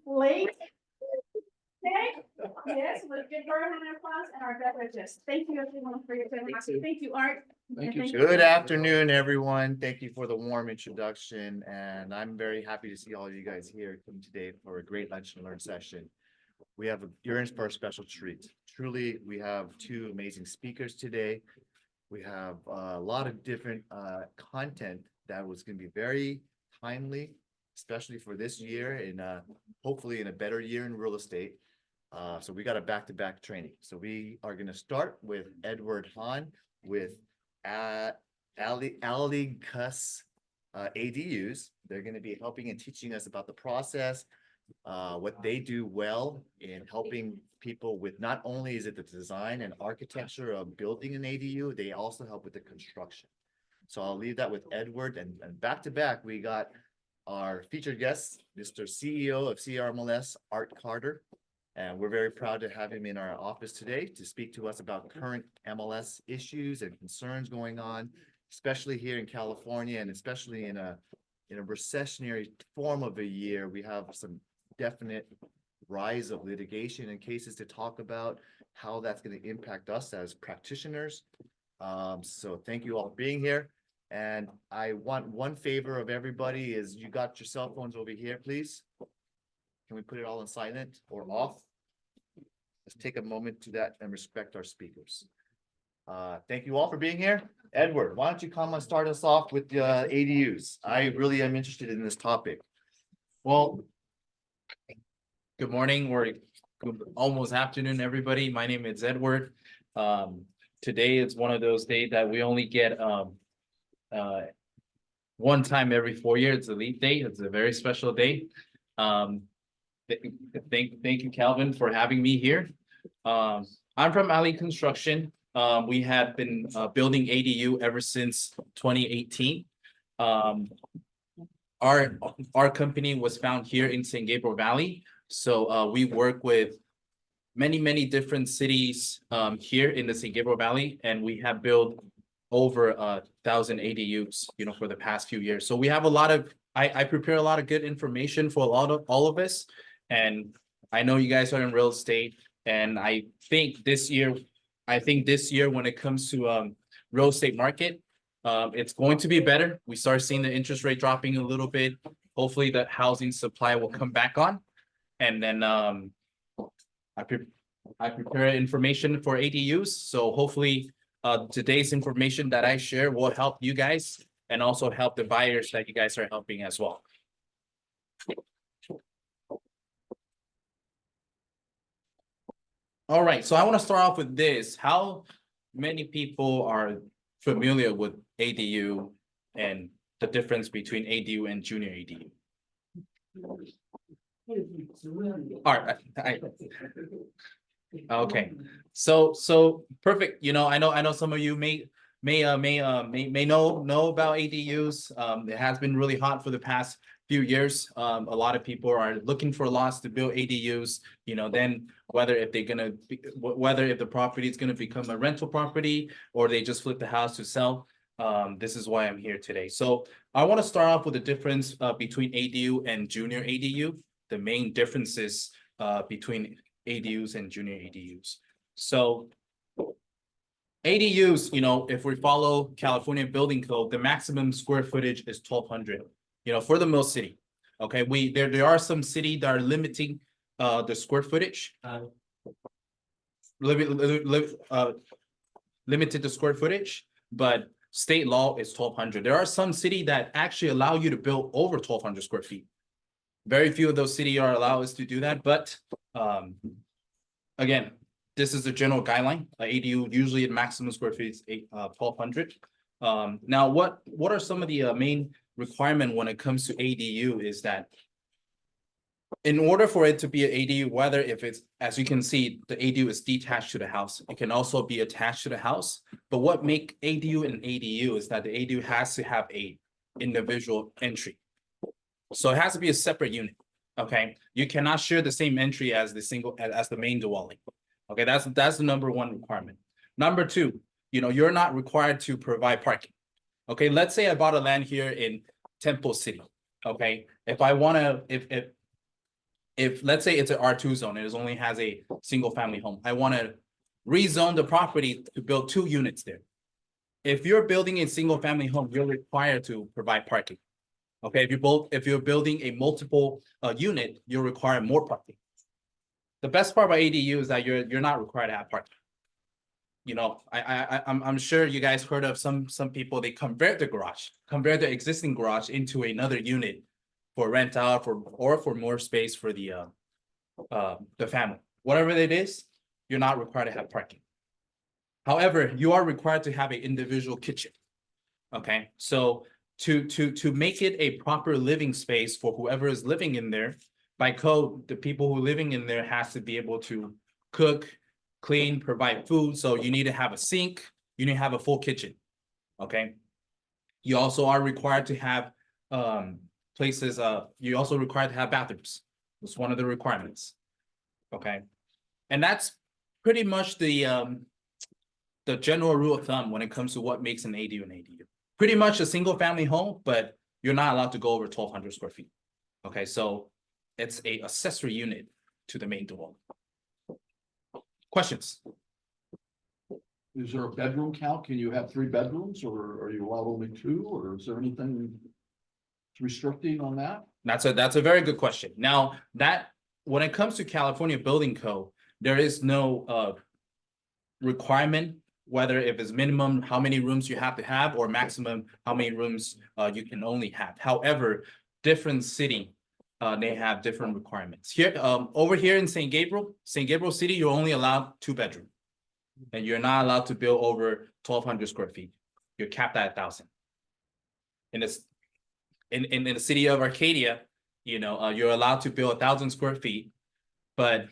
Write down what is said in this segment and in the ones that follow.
late. Okay, yes, let's give her a round of applause and our beverages. Thank you everyone for your generosity. Thank you, Art. Thank And you. Good afternoon, everyone. Thank you for the warm introduction, and I'm very happy to see all of you guys here today for a great lunch and learn session. You're in for a special treat. Truly, we have two amazing speakers today. We have a lot of different content that was going to be very timely, especially for this year and hopefully in a better year in real estate. So we got a back-to-back training. So we are going to start with Edward Hahn with ALIGCUS ADUs. They're going to be helping and teaching us about the process, what they do well in helping people with not only is it the design and architecture of building an ADU, they also help with the construction. So I'll leave that with Edward, and back to back, we got our featured guest, Mr. CEO of CRMLS Art Carter. And we're very proud to have him in our office today to speak to us about current MLS issues and concerns going on, especially here in California, and especially in a recessionary form of a year. We have some definite rise of litigation and cases to talk about how that's going to impact us as practitioners. So thank you all for being here. And I want one favor of everybody is you got your cell phones over here, please. Can we put it all in silent or off? Let's take a moment to that and respect our speakers. Thank you all for being here. Edward, why don't you come and start us off with the ADUs? I really am interested in this topic. Well, good morning or almost afternoon, everybody. My name is Edward. Today is one of those days that we only get one time every 4 years. It's a leap day. It's a very special day. Thank you, Calvin, for having me here. I'm from Ali Construction. We have been building ADU ever since 2018. Our company was found here in San Gabriel Valley. So we work with many different cities here in the San Gabriel Valley, and we have built over 1,000 ADUs, for the past few years. So we have a lot of I prepare a lot of good information for all of us. And I know you guys are in real estate, and I think this year when it comes to real estate market, it's going to be better. We start seeing the interest rate dropping a little bit. Hopefully the housing supply will come back on. And then I prepare information for ADUs. So hopefully today's information that I share will help you guys and also help the buyers that you guys are helping as well. All right, so I want to start off with this. How many people are familiar with ADU and the difference between ADU and junior ADU? All right, okay. So perfect. I know some of you may know about ADUs. It has been really hot for the past few years. A lot of people are looking for lots to build ADUs. Then whether if the property is going to become a rental property or they just flip the house to sell. This is why I'm here today. So I want to start off with the difference between ADU and junior ADU. The main differences between ADUs and junior ADUs. So ADUs, if we follow California Building Code, the maximum square footage is 1,200. For the most city. Okay, there are some cities that are limiting the square footage. Limited the square footage, but state law is 1,200. There are some cities that actually allow you to build over 1,200 square feet. Very few of those cities are allowed us to do that, but again, this is a general guideline. ADU usually the maximum square feet is 1,200. Now, what are some of the main requirement when it comes to ADU is that in order for it to be an ADU, whether if it's, as you can see, the ADU is detached to the house, it can also be attached to the house. But what make ADU an ADU is that the ADU has to have a individual entry. So it has to be a separate unit. Okay, you cannot share the same entry as the main dwelling. Okay, that's the number one requirement. Number two, you're not required to provide parking. Okay, let's say I bought a land here in Temple City. Okay, if I want to, if, let's say it's an R2 zone, it only has a single family home. I want to rezone the property to build 2 units there. If you're building a single family home, you're required to provide parking. Okay, if you're building a multiple unit, you'll require more parking. The best part about ADU is that you're not required to have parking. You know, I'm sure you guys heard of some people, they convert the existing garage into another unit for rent out or for more space for the family. Whatever it is, you're not required to have parking. However, you are required to have an individual kitchen. Okay, so to make it a proper living space for whoever is living in there, by code, the people who are living in there has to be able to cook, clean, provide food. So you need to have a sink, you need to have a full kitchen. Okay. You also are required to have places, you're also required to have bathrooms. It's one of the requirements. Okay. And that's pretty much the general rule of thumb when it comes to what makes an ADU an ADU. Pretty much a single family home, but you're not allowed to go over 1,200 square feet. Okay, so it's a accessory unit to the main dwelling. Questions? Is there a bedroom count? Can you have 3 bedrooms or are you allowed only 2? Or is there anything restricting on that? That's a very good question. Now that when it comes to California building code, there is no requirement whether if it's minimum how many rooms you have to have or maximum how many rooms you can only have. However, different city they have different requirements. Here over here in St. Gabriel City, you're only allowed 2 bedroom, and you're not allowed to build over 1,200 square feet. You're capped at 1,000. In the city of Arcadia, you know, you're allowed to build 1,000 square feet, but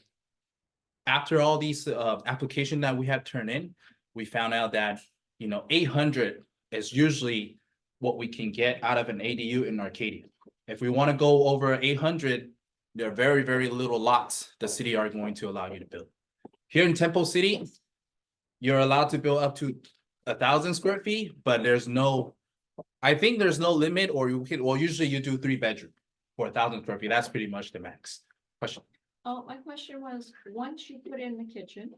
after all these applications that we have turned in, we found out that, you know, 800 is usually what we can get out of an ADU in Arcadia. If we want to go over 800, there are very, very little lots the city are going to allow you to build. Here in Temple City, you're allowed to build up to 1,000 square feet, but I think there's no limit, or usually you do 3 bedroom for 1,000 square feet. That's pretty much the max. Question? Oh, my question was, once you put in the kitchen,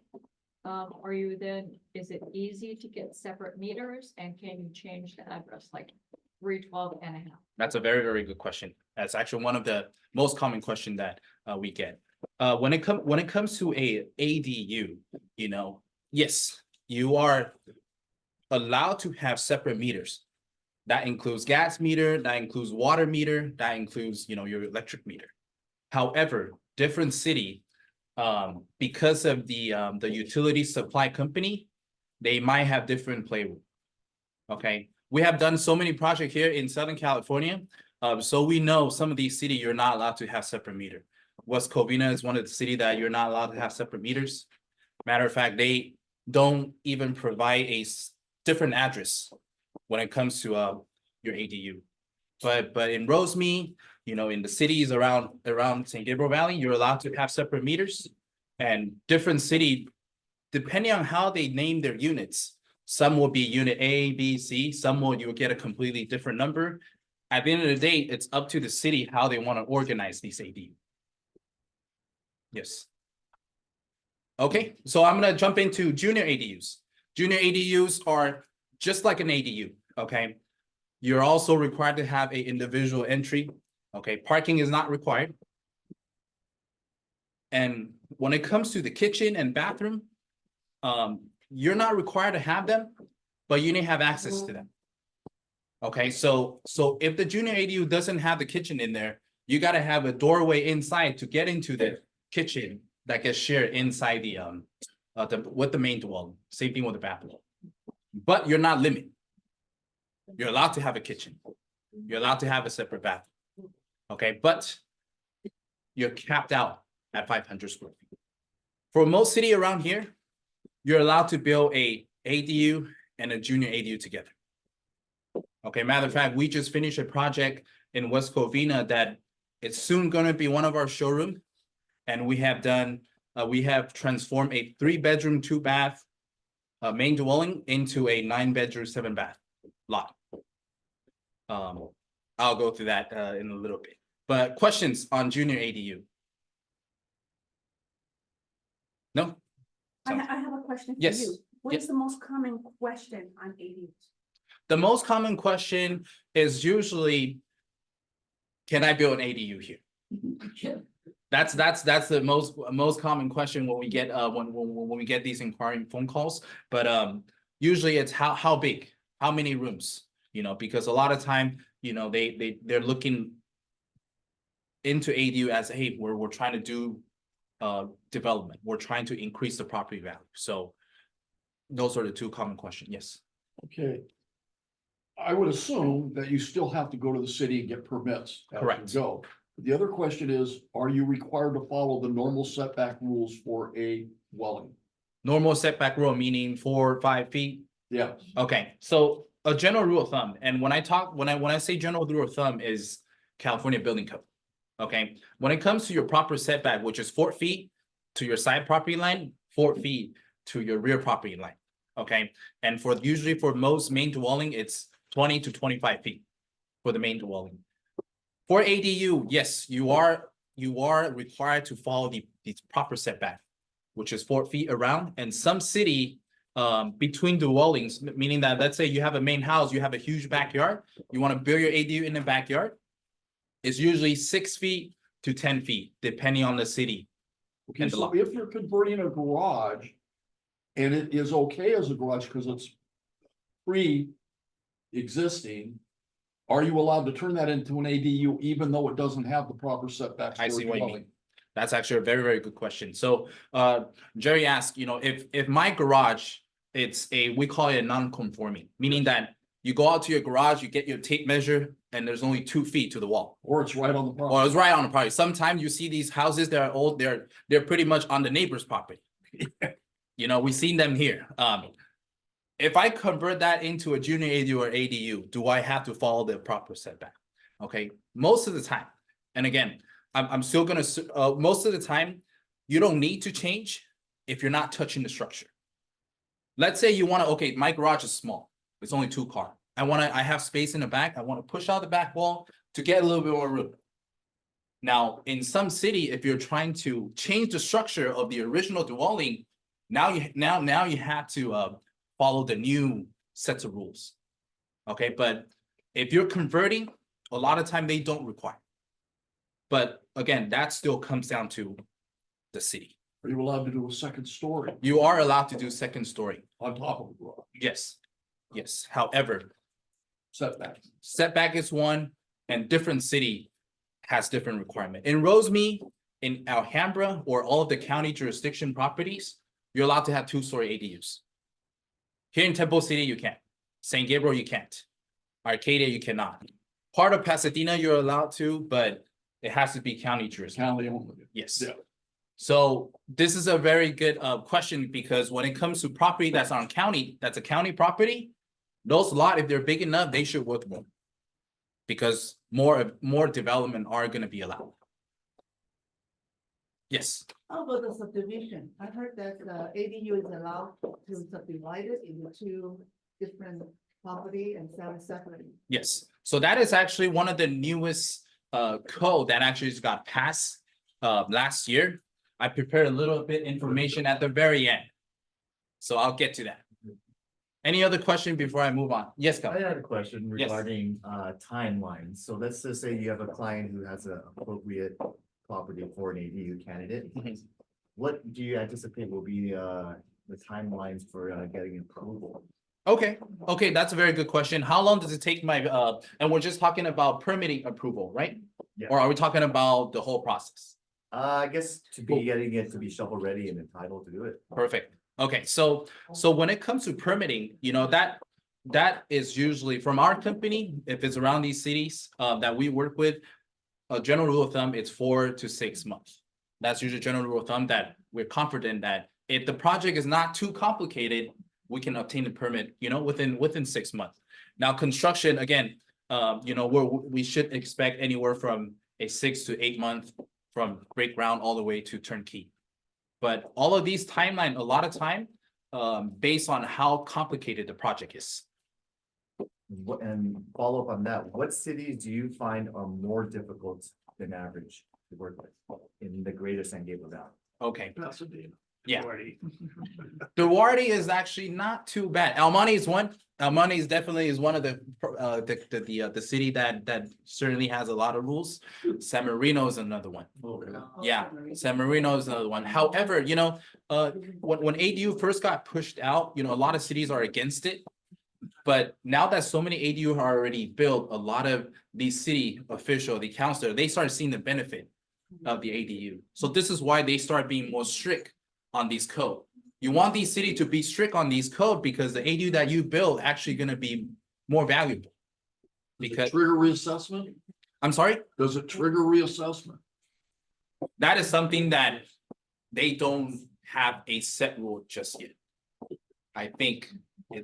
is it easy to get separate meters, and can you change the address like 312 and a half? That's a very, very good question. That's actually one of the most common question that we get. When it comes to a ADU, you know, yes, you are allowed to have separate meters. That includes gas meter, that includes water meter, that includes, you know, your electric meter. However, different city, because of the utility supply company, they might have different playroom. Okay, we have done so many projects here in Southern California, so we know some of these cities you're not allowed to have separate meter. West Covina is one of the cities that you're not allowed to have separate meters. Matter of fact, they don't even provide a different address when it comes to your ADU. But in Rosemead, you know, in the cities around St. Gabriel Valley, you're allowed to have separate meters. And different city, depending on how they name their units, some will be unit A, B, C, some you'll get a completely different number. At the end of the day, it's up to the city how they want to organize these ADU. Yes. Okay, so I'm gonna jump into junior ADUs. Junior ADUs are just like an ADU, okay? You're also required to have an individual entry. Okay, parking is not required. And when it comes to the kitchen and bathroom, you're not required to have them, but you need to have access to them. Okay, so if the junior ADU doesn't have the kitchen in there, you got to have a doorway inside to get into the kitchen that gets shared inside with the main dwelling. Same thing with the bathroom. But you're not limited. You're allowed to have a kitchen. You're allowed to have a separate bathroom. Okay, but you're capped out at 500 square feet. For most city around here, you're allowed to build a ADU and a junior ADU together. Okay, matter of fact, we just finished a project in West Covina that it's soon going to be one of our showroom. And we have transformed a 3-bedroom, 2-bath main dwelling into a 9-bedroom, 7-bath lot. I'll go through that in a little bit. But questions on junior ADU? No? I have a question for Yes. you. What is the most common question on ADUs? The most common question is usually, can I build an ADU here? That's the most common question when we get when we get these inquiring phone calls. But usually it's how big, how many rooms, you know, because a lot of time, you know, they're looking into ADU as, hey, we're trying to do development, we're trying to increase the property value. So those are the two common questions. Yes. Okay. I would assume that you still have to go to the city and get permits. as you Correct. Go. The other question is, are you required to follow the normal setback rules for a dwelling? Normal setback rule meaning 4 or 5 feet. Yes. Okay, so a general rule of thumb, and when I say general rule of thumb is California Building Code. Okay, when it comes to your proper setback, which is 4 feet to your side property line, 4 feet to your rear property line. Okay, and usually for most main dwelling, it's 20 to 25 feet for the main dwelling. For ADU, yes, you are required to follow the proper setback, which is 4 feet around, and some city between dwellings, meaning that let's say you have a main house, you have a huge backyard, you want to build your ADU in the backyard, it's usually 6 feet to 10 feet, depending on the city. Okay, And the so lot. if you're converting a garage and it is okay as a garage because it's pre-existing, are you allowed to turn that into an ADU even though it doesn't have the proper setbacks? I for a see what you dwelling? mean. That's actually a very, very good question. So Jerry asked, you know, if my garage, we call it a non-conforming, meaning that you go out to your garage, you get your tape measure, and there's only 2 feet to the wall. Or it's right on the Or property. it's right on the property. Sometimes you see these houses that are old, they're pretty much on the neighbor's property. You know, we've seen them here. If I convert that into a junior ADU or ADU, do I have to follow the proper setback? Okay, most of the time. And again, I'm still gonna, most of the time, you don't need to change if you're not touching the structure. Let's say you wanna, okay, my garage is small, it's only 2 car. I have space in the back, I wanna push out the back wall to get a little bit more room. Now, in some city, if you're trying to change the structure of the original dwelling, now you have to follow the new sets of rules. Okay, but if you're converting, a lot of time they don't require. But again, that still comes down to the city. Are you allowed to do a second story You are allowed to do second story. on top of the garage? Yes. Yes. However, Setback. setback is one, and different city has different requirement. In Rosemead, in Alhambra, or all of the county jurisdiction properties, you're allowed to have 2-story ADUs. Here in Temple City, you can't. San Gabriel, you can't. Arcadia, you cannot. Part of Pasadena, you're allowed to, but it has to be county jurisdiction. County only. Yes. Yeah. So this is a very good question, because when it comes to property that's on county, that's a county property, those lot, if they're big enough, they should worth more. Because more development are gonna be allowed. Yes, How about the subdivision? I heard that ADU is allowed to subdivide it into 2 different property and sell it separately. yes. So that is actually one of the newest code that actually just got passed last year. I prepared a little bit information at the very end. So I'll get to that. Any other question before I move on? Yes, I go. had a question Yes. regarding timelines. So let's just say you have a client who has an appropriate property for an ADU candidate. Mhm. What do you anticipate will be the timelines for getting approval? Okay, that's a very good question. How long does it take and we're just talking about permitting approval, right? Yeah. Or are we talking about the whole process? I guess to be getting it to be shovel ready and entitled to do it. Perfect. Okay, so when it comes to permitting, you know, that is usually from our company, if it's around these cities that we work with, a general rule of thumb, it's 4 to 6 months. That's usually a general rule of thumb that we're confident that if the project is not too complicated, we can obtain the permit, you know, within 6 months. Now, construction, again, you know, we should expect anywhere from a 6 to 8 month from break ground all the way to turnkey. But all of these timeline, a lot of time, based on how complicated the project is. And follow up on that, what cities do you find are more difficult than average to work with in the greater San Gabriel Valley? Okay, Pasadena. Yeah. Duarte is actually not too bad. El Monte is one. El Monte is definitely is one of the city that certainly has a lot of rules. San Marino is another one. Yeah, San Marino is another one. However, when ADU first got pushed out, a lot of cities are against it. But now that so many ADU are already built, a lot of the city official, the councilor, they start seeing the benefit of the ADU. So this is why they start being more strict on these code. You want the city to be strict on these code because the ADU that you build actually gonna be more valuable. Does it Because, trigger reassessment? I'm sorry, Does it trigger reassessment? that is something that they don't have a set rule just yet. I think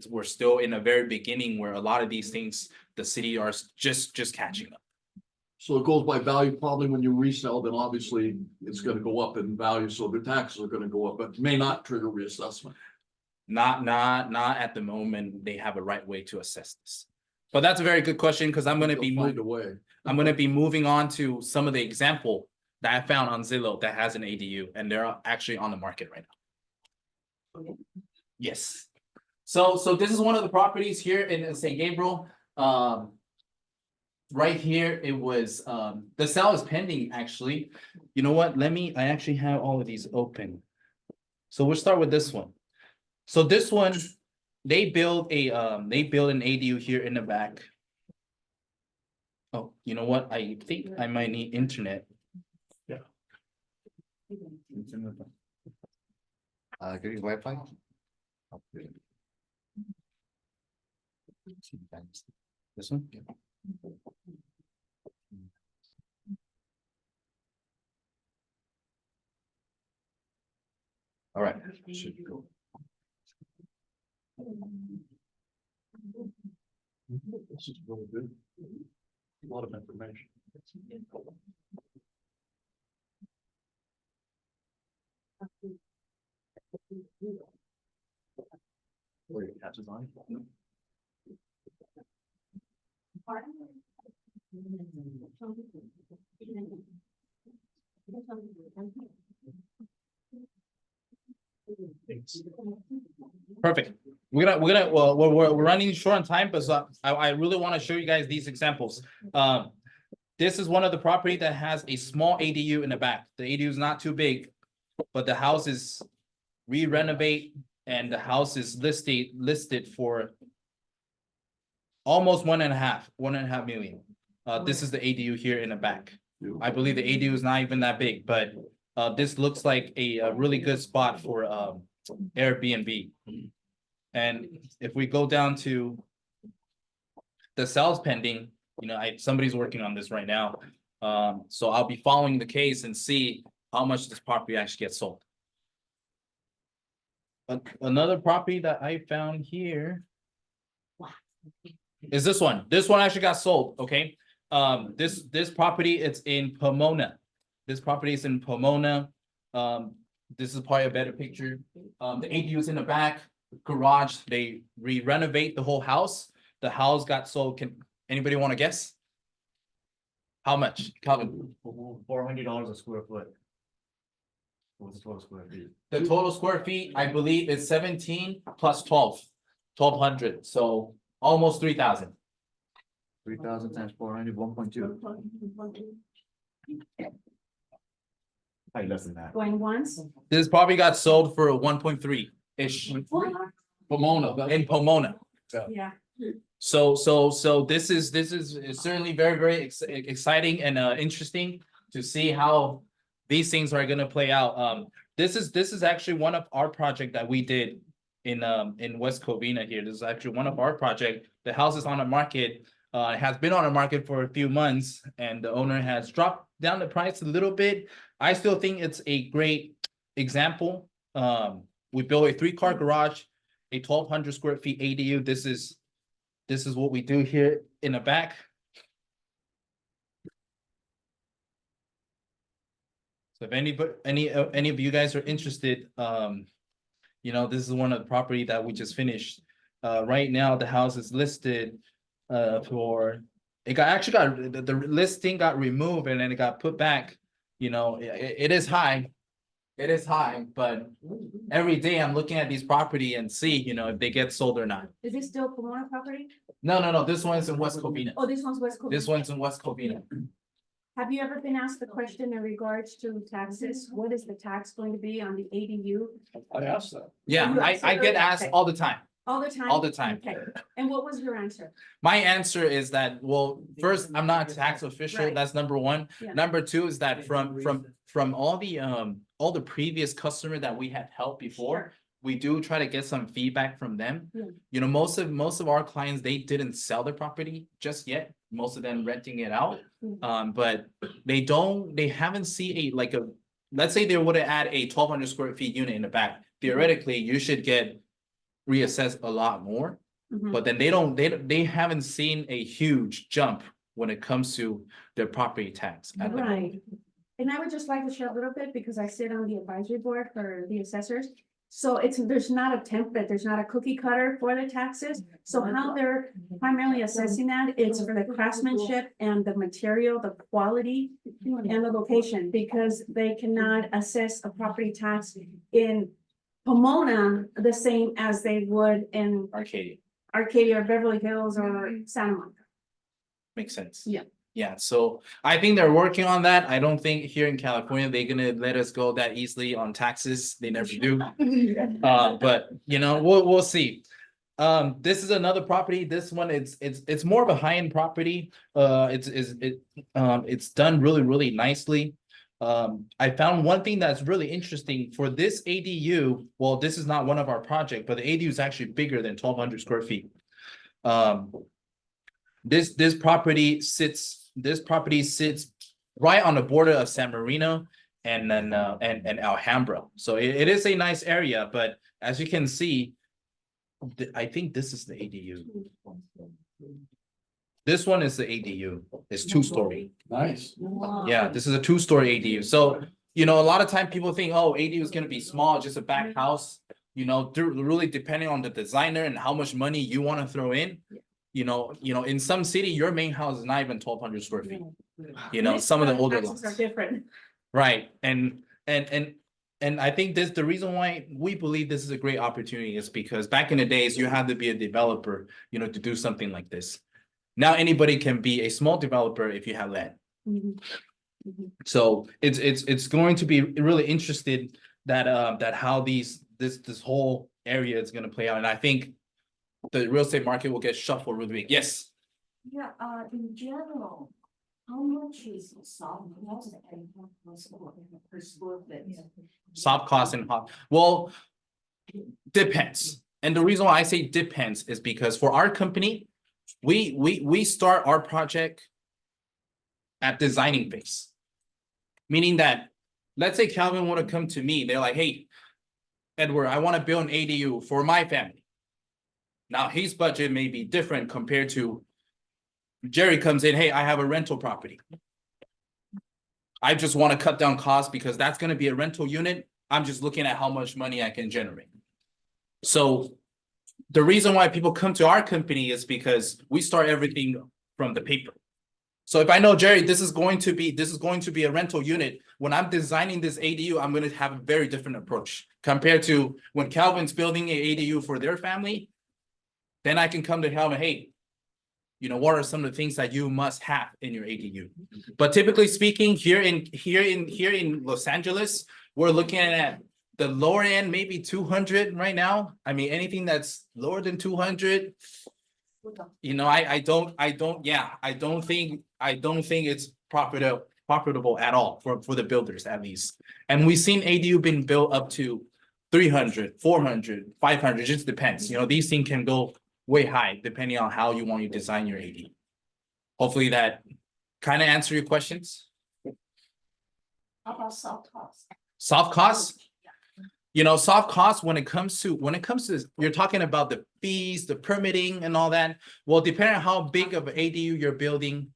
we're still in a very beginning where a lot of these things, the city are just catching up. So it goes by value, probably when you resell, then obviously it's gonna go up in value, so the taxes are gonna go up, but may not trigger reassessment. Not at the moment, they have a right way to assess this. But that's a very good question, because I'm gonna They'll find a way. I'm gonna be moving on to some of the example that I found on Zillow that has an ADU, and they're actually on the market right now. Yes. So this is one of the properties here in St. Gabriel. Right here, it was, the sale is pending, actually. You know what? I actually have all of these open. So we'll start with this one. So this one, they build an ADU here in the back. Oh, you know what? I think I might need internet. Good Wi-Fi? This one? All right. Should go. This is really good. A lot of information. Where your catches on? Perfect. We're running short on time, but I really want to show you guys these examples. This is one of the property that has a small ADU in the back. The ADU is not too big, but the house is re-renovate and the house is listed for almost 1.5 million. This is the ADU here in the back. I believe the ADU is not even that big, but this looks like a really good spot for Airbnb. And if we go down to the sales pending, somebody's working on this right now. So I'll be following the case and see how much this property actually gets sold. Another property that I found here is this one. This one actually got sold, okay? This property, it's in Pomona. This property is in Pomona. This is probably a better picture. The ADU is in the back, garage. They re-renovate the whole house. The house got sold. Can anybody want to guess? How much, Calvin? $400 a square foot. What's the total square feet? The total square feet, I believe, is 17 plus 1,200. So almost 3,000. 3,000 times 400, 1.2. Probably less than that. Going once. This probably got sold for 1.3-ish Pomona. in Pomona. Yeah. So this is certainly very, very exciting and interesting to see how these things are gonna play out. This is actually one of our project that we did in West Covina here. This is actually one of our project. The house is on the market. It has been on the market for a few months, and the owner has dropped down the price a little bit. I still think it's a great example. We built a 3-car garage, a 1,200 square feet ADU. This is what we do here in the back. So if any of you guys are interested, this is one of the property that we just finished. Right now, the house is listed for, the listing got removed and then it got put back. It is high. It is high, but every day I'm looking at these property and see, if they get sold or not. Is this still Pomona property? No, this one's in West Covina. Oh, this one's West Covina. This one's in West Covina. Have you ever been asked the question in regards to taxes? What is the tax going to be on the ADU? I asked that. Yeah, I get asked all the time. All the time? All the time. Okay, and what was your answer? My answer is that, well, first, I'm not a tax official. Right. That's number one. Yeah. Number two is that from all the previous customer that we had helped before, Sure. we do try to get some feedback from them. Yeah. Most of our clients, they didn't sell their property just yet. Most of them renting it out. But they haven't seen let's say they would have add a 1,200 square feet unit in the back. Theoretically, you should get reassessed a lot more. Mhm. But then they haven't seen a huge jump when it comes to their property tax. at the moment. Right. And I would just like to share a little bit because I sit on the advisory board for the assessors. So there's not a template, there's not a cookie cutter for the taxes. So how they're primarily assessing that, it's for the craftsmanship and the material, the quality and the location, because they cannot assess a property tax in Pomona the same as they would in Arcadia, Arcadia or Beverly Hills or Santa Monica. makes sense. Yeah. Yeah, so I think they're working on that. I don't think here in California, they're gonna let us go that easily on taxes. They never do. But we'll see. This is another property. This one, it's more of a high-end property. It's done really, really nicely. I found one thing that's really interesting for this ADU. Well, this is not one of our project, but the ADU is actually bigger than 1,200 square feet. This property sits right on the border of San Marino and then and Alhambra. So it is a nice area, but as you can see, I think this is the ADU. This one is the ADU. It's 2-story. Nice. Yeah, this is a 2-story ADU. So, a lot of time people think, oh, ADU is gonna be small, just a back house. Really depending on the designer and how much money you want to throw in. In some city, your main house is not even 1,200 square feet. Some of the older Taxes lots. are different. Right, and I think the reason why we believe this is a great opportunity is because back in the days, you had to be a developer, to do something like this. Now anybody can be a small developer if you have land. Mhm. Mhm. So it's going to be really interested that how this whole area is gonna play out, and I think the real estate market will get shuffled really big. Yes, Yeah, in general, how much is soft cost and hard cost per square foot? soft cost and hot. Well, depends. And the reason why I say depends is because for our company, we start our project at designing phase. Meaning that, let's say Calvin want to come to me, they're like, hey, Edward, I want to build an ADU for my family. Now his budget may be different compared to Jerry comes in, hey, I have a rental property. I just want to cut down costs because that's going to be a rental unit. I'm just looking at how much money I can generate. So the reason why people come to our company is because we start everything from the paper. So if I know, Jerry, this is going to be a rental unit. When I'm designing this ADU, I'm going to have a very different approach compared to when Calvin's building an ADU for their family. Then I can come to Calvin, hey, what are some of the things that you must have in your ADU? But typically speaking, here in Los Angeles, we're looking at the lower end, maybe 200 right now. I mean, anything that's lower than 200, I don't think it's profitable at all for the builders at least. And we've seen ADU being built up to 300, 400, 500, just depends. These things can go way high depending on how you want to design your ADU. Hopefully that kind of answer your questions. How about soft cost? Soft costs? Soft costs when it comes to you're talking about the fees, the permitting and all that. Well, depending on how big of an ADU you're building,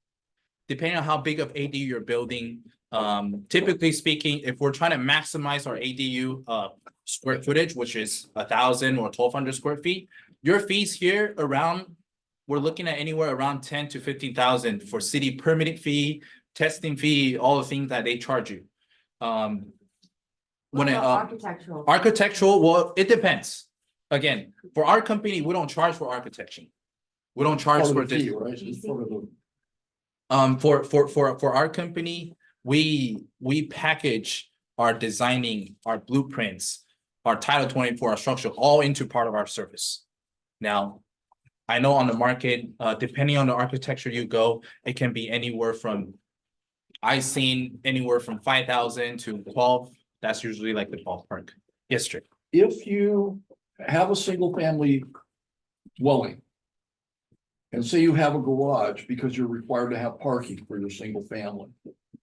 typically speaking, if we're trying to maximize our ADU square footage, which is 1,000 or 1,200 square feet, your fees here we're looking at anywhere around 10 to 15,000 for city permitting fee, testing fee, all the things that they charge you. when it, Architectural. architectural, well, it depends. Again, for our company, we don't charge for architecture. We don't charge Part of for the fee, this. right? It's part of the- For our company, we package our designing, our blueprints, our Title 24, our structure, all into part of our service. Now, I know on the market, depending on the architecture you go, it can be anywhere from, I've seen anywhere from 5,000 to 12. That's usually like the ballpark. Yes, sir. If you have a single family dwelling. And say you have a garage because you're required to have parking for your single family.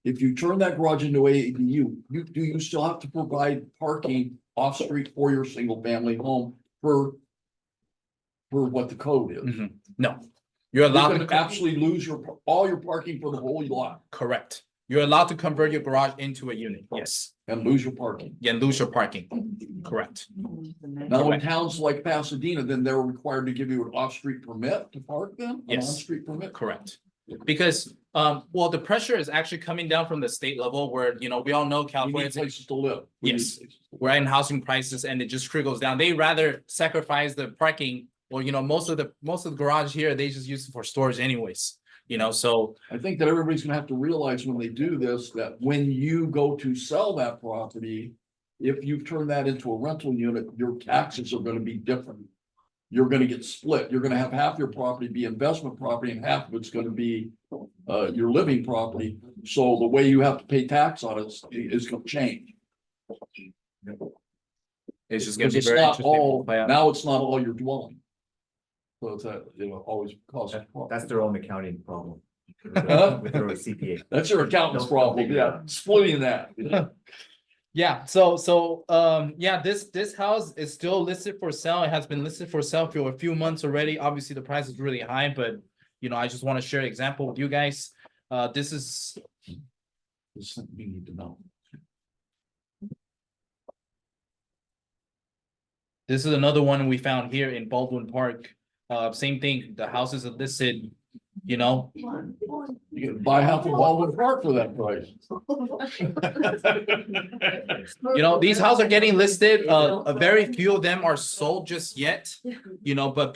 If you turn that garage into ADU, you still have to provide parking off street for your single family home for what the code is. Mhm. No, you're You're allowed gonna to, absolutely lose all your parking for the whole lot correct. You're allowed to convert your garage into a unit. Yes, and lose your parking. and lose your parking. Correct. Now, in Correct. towns like Pasadena, then they're required to give you an off-street permit to park them? An Yes. On-street permit? Correct. Because, well, the pressure is actually coming down from the state level where, we all know You California. need places to live. We need Yes. places to live. We're in housing prices and it just trickles down. They rather sacrifice the parking. Well, most of the garage here, they just use it for storage anyways, so. I think that everybody's gonna have to realize when they do this, that when you go to sell that property. If you've turned that into a rental unit, your taxes are gonna be different. You're gonna get split. You're gonna have half your property be investment property and half of it's gonna be. Your living property, so the way you have to pay tax on it is gonna change. It's just gonna Because be it's very not interesting. to all, play out. now it's not all your dwelling. So it's that, always causes. problems. That's their own accounting problem. Huh? With their own CPA. That's your accountant's They'll problem, figure it yeah, out. splitting that. Yeah, yeah, this house is still listed for sale. It has been listed for sale for a few months already. Obviously, the price is really high, but I just want to share an example with you guys. This is, There's something you need to know. this is another one we found here in Baldwin Park. Same thing, the houses are listed, You can buy half a Baldwin Park for that price. these houses are getting listed. A very few of them are sold just yet. But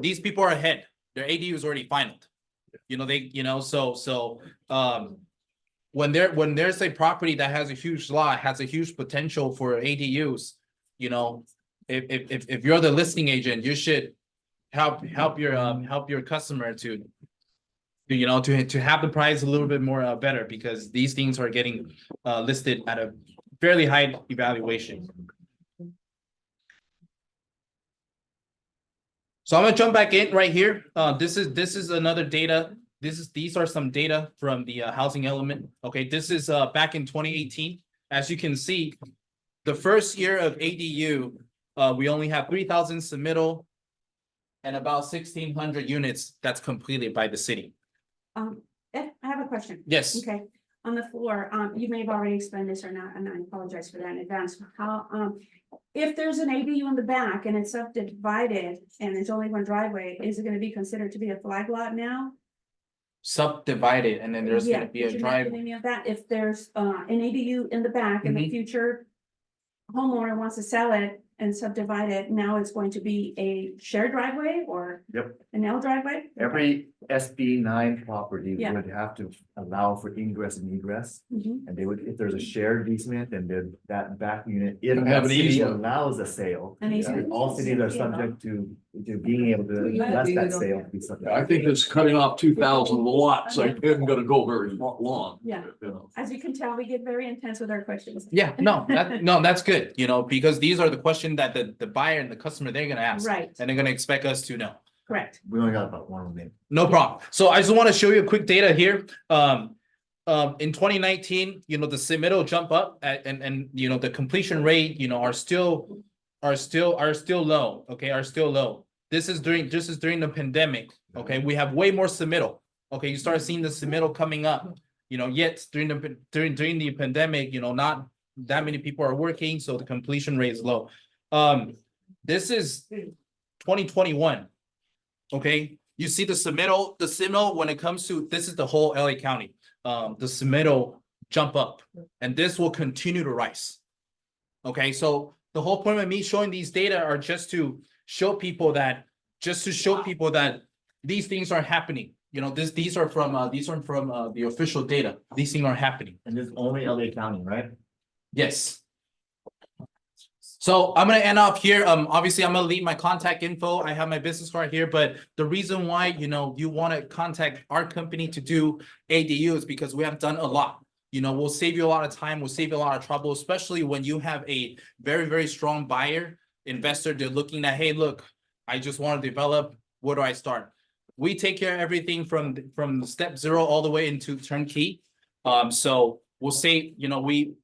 these people are ahead. Their ADU is already finalized. When there's a property that has a huge lot, has a huge potential for ADUs, if you're the listing agent, you should help your customer to have the price a little bit more better, because these things are getting listed at a fairly high evaluation. So I'm gonna jump back in right here. This is another data. These are some data from the housing element. Okay, this is back in 2018. As you can see, the first year of ADU, we only have 3,000 submittal and about 1,600 units that's completed by the city. I have a question. Yes. Okay, on the floor, you may have already explained this or not, and I apologize for that in advance. How, if there's an ADU in the back and it's subdivided and there's only one driveway, is it gonna be considered to be a flag lot now? Subdivided, and then there's Yeah, gonna be a would you drive. mention any of that? If there's an ADU in the back and the Mhm. future homeowner wants to sell it and subdivide it, now it's going to be a shared driveway or Yep. an L driveway? Every SB9 property Yeah. would have to allow for ingress and egress. Mhm. And they would, if there's a shared easement, then that back unit, if Can have the an city easement. allows a sale. An easement. All cities are subject to being able to let that sale be subject. I think it's cutting off 2,000 of the lots, I isn't gonna go very long. Yeah. As you can tell, we get very intense with our questions. Yeah, no, that's good, because these are the questions that the buyer and the customer, they're gonna ask. Right, And they're gonna expect us to know. correct. We only got about 1 minute. No problem. So I just want to show you a quick data here. In 2019, the submittal jump up and the completion rate, are still low. Okay, are still low. This is during the pandemic. Okay, we have way more submittal. Okay, you start seeing the submittal coming up. Yet during the pandemic, not that many people are working, so the completion rate is low. This is 2021. Okay, you see the submittal when it comes to, this is the whole LA County. The submittal jump up, and this will continue to rise. Okay, so the whole point of me showing these data are just to show people that, these things are happening. You know, these are from the official data. These things are happening. And this is only LA County, right? Yes. So I'm gonna end off here. Obviously I'm gonna leave my contact info. I have my business card here, but the reason why, you know, you want to contact our company to do ADU is because we have done a lot. You know, we'll save you a lot of time, we'll save you a lot of trouble, especially when you have a very, very strong buyer, investor. They're looking at, hey, look, I just want to develop. Where do I start? We take care of everything from step 0 all the way into turnkey. So we'll say, you know, we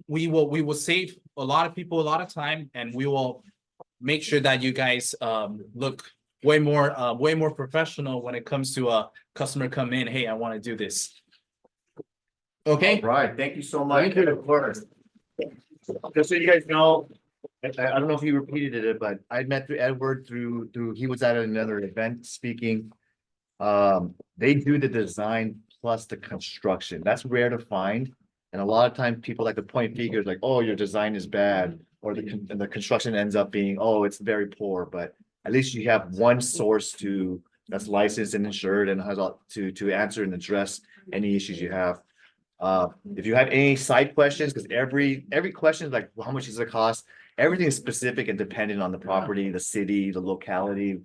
will save a lot of people a lot of time, and we will make sure that you guys look way more professional when it comes to a customer come in, hey, I want to do this. Okay. All right, thank you so much. Thank you. Of course. Just so you guys know, I don't know if you repeated it, but I met through Edward through he was at another event speaking. They do the design plus the construction. That's rare to find. And a lot of times people like to point fingers like, oh, your design is bad, or the construction ends up being, oh, it's very poor, but at least you have one source that's licensed and insured and has to answer and address any issues you have. If you have any side questions, because every question is like, well, how much does it cost? Everything is specific and dependent on the property, the city, the locality,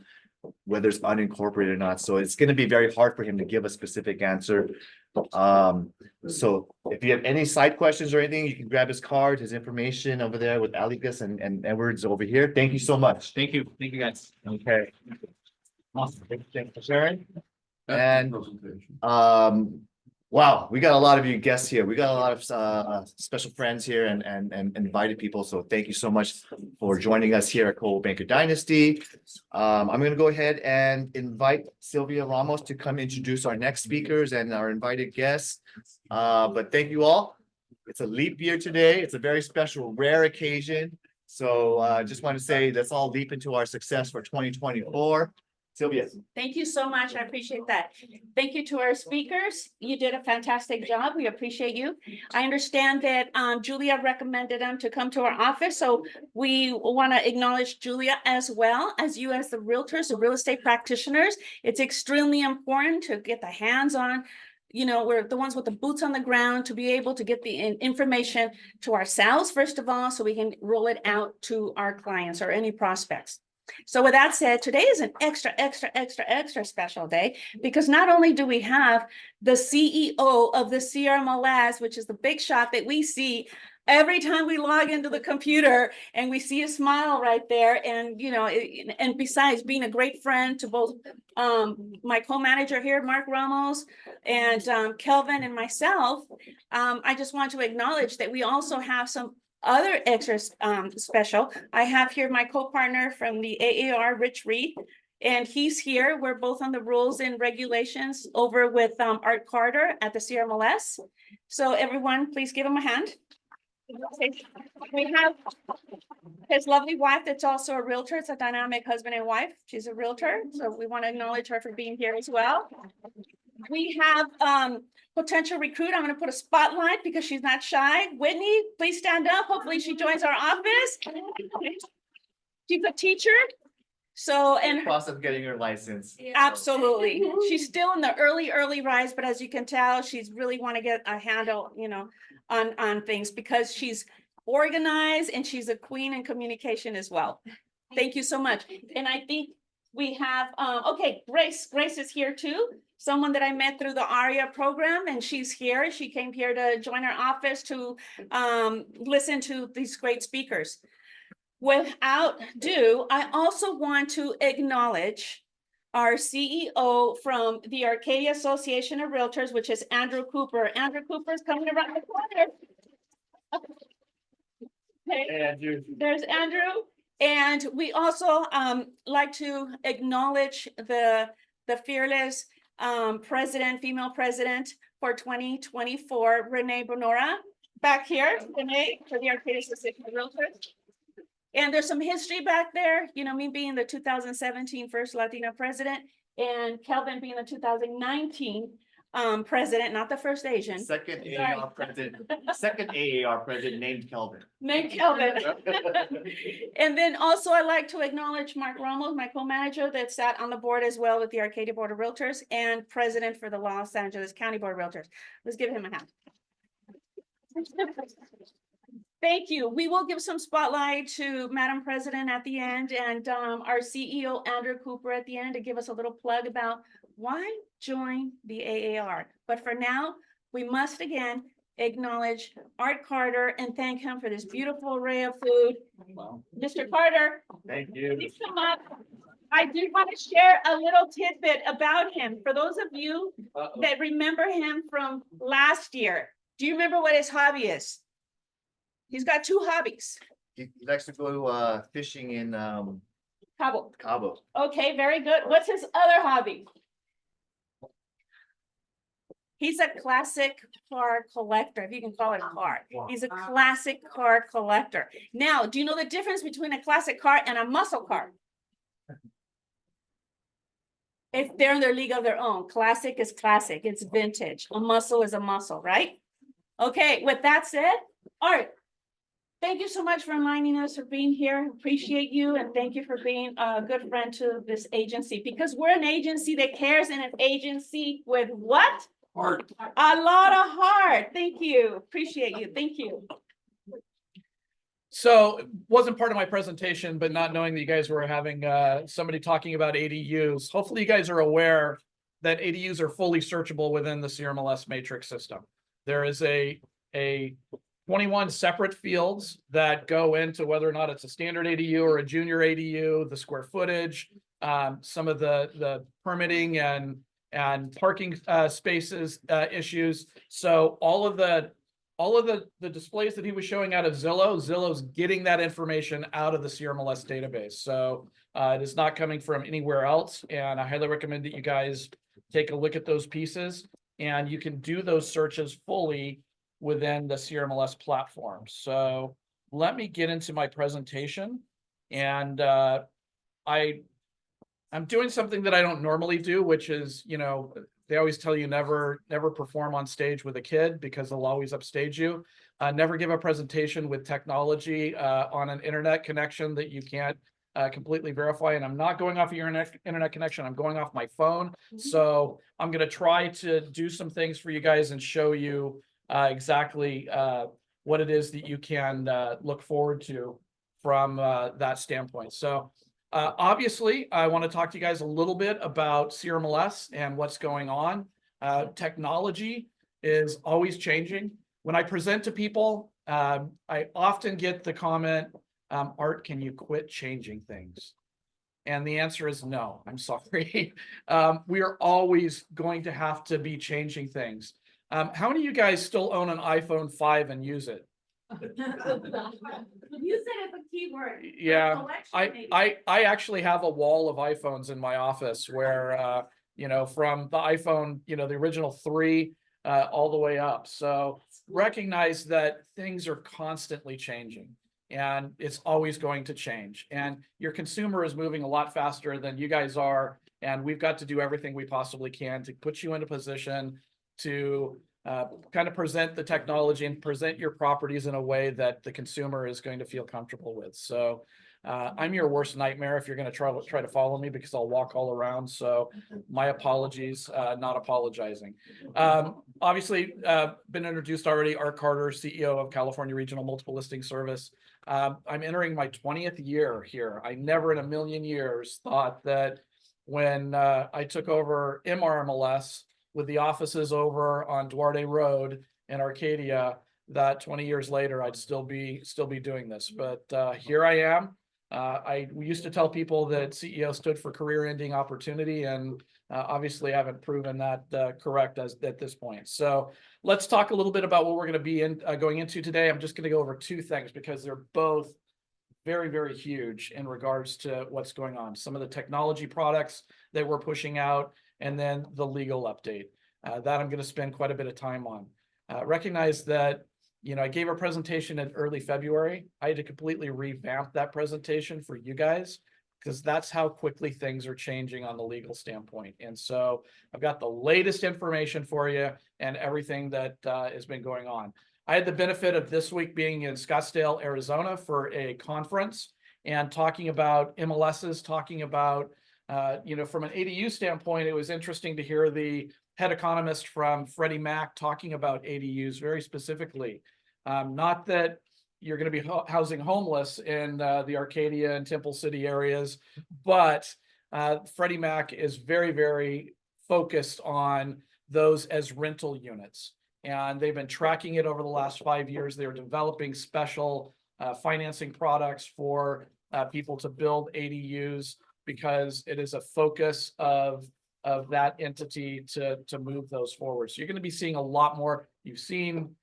whether it's unincorporated or not. So it's going to be very hard for him to give a specific answer. So if you have any side questions or anything, you can grab his card, his information over there with ALIGCUS and Edwards over here. Thank you so much. Thank you guys. Okay. Awesome. Thank you for sharing. Excellent And presentation. wow, we got a lot of you guests here. We got a lot of special friends here and invited people. So thank you so much for joining us here at Coldwell Banker Dynasty. I'm going to go ahead and invite Sylvia Ramos to come introduce our next speakers and our invited guests. But thank you all. It's a leap year today. It's a very special, rare occasion. So just want to say let's all leap into our success for 2024. Sylvia. Thank you so much. I appreciate that. Thank you to our speakers. You did a fantastic job. We appreciate you. I understand that Julia recommended them to come to our office. So we want to acknowledge Julia as well as you as the realtors, the real estate practitioners. It's extremely important to get the hands-on. You know, we're the ones with the boots on the ground to be able to get the information to ourselves, first of all, so we can roll it out to our clients or any prospects. So with that said, today is an extra special day because not only do we have the CEO of the CRMLS, which is the big shot that we see every time we log into the computer and we see a smile right there. And, you know, and besides being a great friend to both my co-manager here, Mark Ramos, and Kelvin and myself, I just want to acknowledge that we also have some other extras special. I have here my co-partner from the AAR, Rich Reed, and he's here. We're both on the rules and regulations over with Art Carter at the CRMLS. So everyone, please give him a hand. We have his lovely wife that's also a realtor. It's a dynamic husband and wife. She's a realtor, so we want to acknowledge her for being here as well. We have potential recruit. I'm going to put a spotlight because she's not shy. Whitney, please stand up. Hopefully she joins our office. She's a teacher. So, and Process of getting her license. absolutely. She's still in the early rise, but as you can tell, she's really want to get a handle, you know, on things because she's organized and she's a queen in communication as well. Thank you so much. And I think we have, okay, Grace is here too. Someone that I met through the ARIA program, and she's here. She came here to join our office to listen to these great speakers. Without ado, I also want to acknowledge our CEO from the Arcadia Association of Realtors, which is Andrew Cooper. Andrew Cooper is coming around the corner. Okay. Andrew. There's Andrew. And we also like to acknowledge the fearless female president for 2024, Renee Bonora, back here, Renee, for the Arcadia Association of Realtors. And there's some history back there, you know, me being the 2017 first Latina president and Kelvin being the 2019 president, not the first Asian, Second AAR president named Kelvin. named Kelvin. And then also I'd like to acknowledge Mark Ramos, my co-manager that sat on the board as well with the Arcadia Board of Realtors and president for the Los Angeles County Board of Realtors. Let's give him a hand. Thank you. We will give some spotlight to Madam President at the end and our CEO, Andrew Cooper, at the end to give us a little plug about why join the AAR. But for now, we must again acknowledge Art Carter and thank him for this beautiful array of food. Wow. Mr. Carter, Thank you. please come up. I do want to share a little tidbit about him. For those of you that remember him from last year, do you remember what his hobby is? He's got two hobbies. He likes to go fishing in Cabo. Cabo. Okay, very good. What's his other hobby? He's a classic car collector, if you can call it a car. He's a classic car collector. Now, do you know the difference between a classic car and a muscle car? If they're in their league of their own, classic is classic, it's vintage. A muscle is a muscle, right? Okay, with that said, Art, thank you so much for reminding us for being here. Appreciate you and thank you for being a good friend to this agency because we're an agency that cares and an agency with what? Art. A lot of heart. Thank you. Appreciate you. Thank you. So it wasn't part of my presentation, but not knowing that you guys were having somebody talking about ADUs. Hopefully you guys are aware that ADUs are fully searchable within the CRMLS matrix system. There is a 21 separate fields that go into whether or not it's a standard ADU or a junior ADU, the square footage, some of the permitting and parking spaces issues. So all of the displays that he was showing out of Zillow's getting that information out of the CRMLS database. So it is not coming from anywhere else. And I highly recommend that you guys take a look at those pieces and you can do those searches fully within the CRMLS platform. So let me get into my presentation. And I'm doing something that I don't normally do, which is, you know, they always tell you never perform on stage with a kid because they'll always upstage you. Never give a presentation with technology on an internet connection that you can't completely verify. And I'm not going off of your internet connection. I'm going off my phone. So I'm going to try to do some things for you guys and show you exactly what it is that you can look forward to from that standpoint. So obviously, I want to talk to you guys a little bit about CRMLS and what's going on. Technology is always changing. When I present to people, I often get the comment, Art, can you quit changing things? And the answer is no, I'm sorry. We are always going to have to be changing things. How many of you guys still own an iPhone 5 and use it? You said it's a keyword. Yeah, I actually have a wall of iPhones in my office where, you know, from the iPhone, you know, the original 3 all the way up. So recognize that things are constantly changing and it's always going to change. And your consumer is moving a lot faster than you guys are. And we've got to do everything we possibly can to put you in a position to kind of present the technology and present your properties in a way that the consumer is going to feel comfortable with. So I'm your worst nightmare if you're going to try to follow me because I'll walk all around. So my apologies, not apologizing. Obviously, been introduced already, Art Carter, CEO of California Regional Multiple Listing Service. I'm entering my 20th year here. I never in a million years thought that when I took over MRMLS with the offices over on Duarte Road in Arcadia, that 20 years later, I'd still be doing this. But here I am. We used to tell people that CEO stood for career-ending opportunity, and obviously haven't proven that correct at this point. So let's talk a little bit about what we're going to be going into today. I'm just going to go over 2 things because they're both very, very huge in regards to what's going on. Some of the technology products that we're pushing out, and then the legal update that I'm going to spend quite a bit of time on. Recognize that, you know, I gave a presentation in early February. I had to completely revamp that presentation for you guys because that's how quickly things are changing on the legal standpoint. And so I've got the latest information for you and everything that has been going on. I had the benefit of this week being in Scottsdale, Arizona for a conference and talking about MLSs, talking about, from an ADU standpoint, it was interesting to hear the head economist from Freddie Mac talking about ADUs very specifically. Not that you're going to be housing homeless in the Arcadia and Temple City areas, but Freddie Mac is very, very focused on those as rental units. And they've been tracking it over the last 5 years. They're developing special financing products for people to build ADUs because it is a focus of that entity to move those forward. So you're going to be seeing a lot more. You've seen,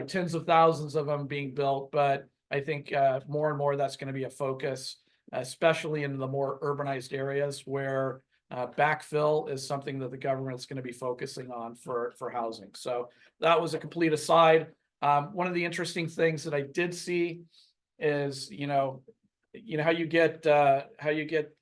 tens of thousands of them being built, but I think more and more that's going to be a focus, especially in the more urbanized areas where backfill is something that the government's going to be focusing on for housing. So that was a complete aside. One of the interesting things that I did see is, how you get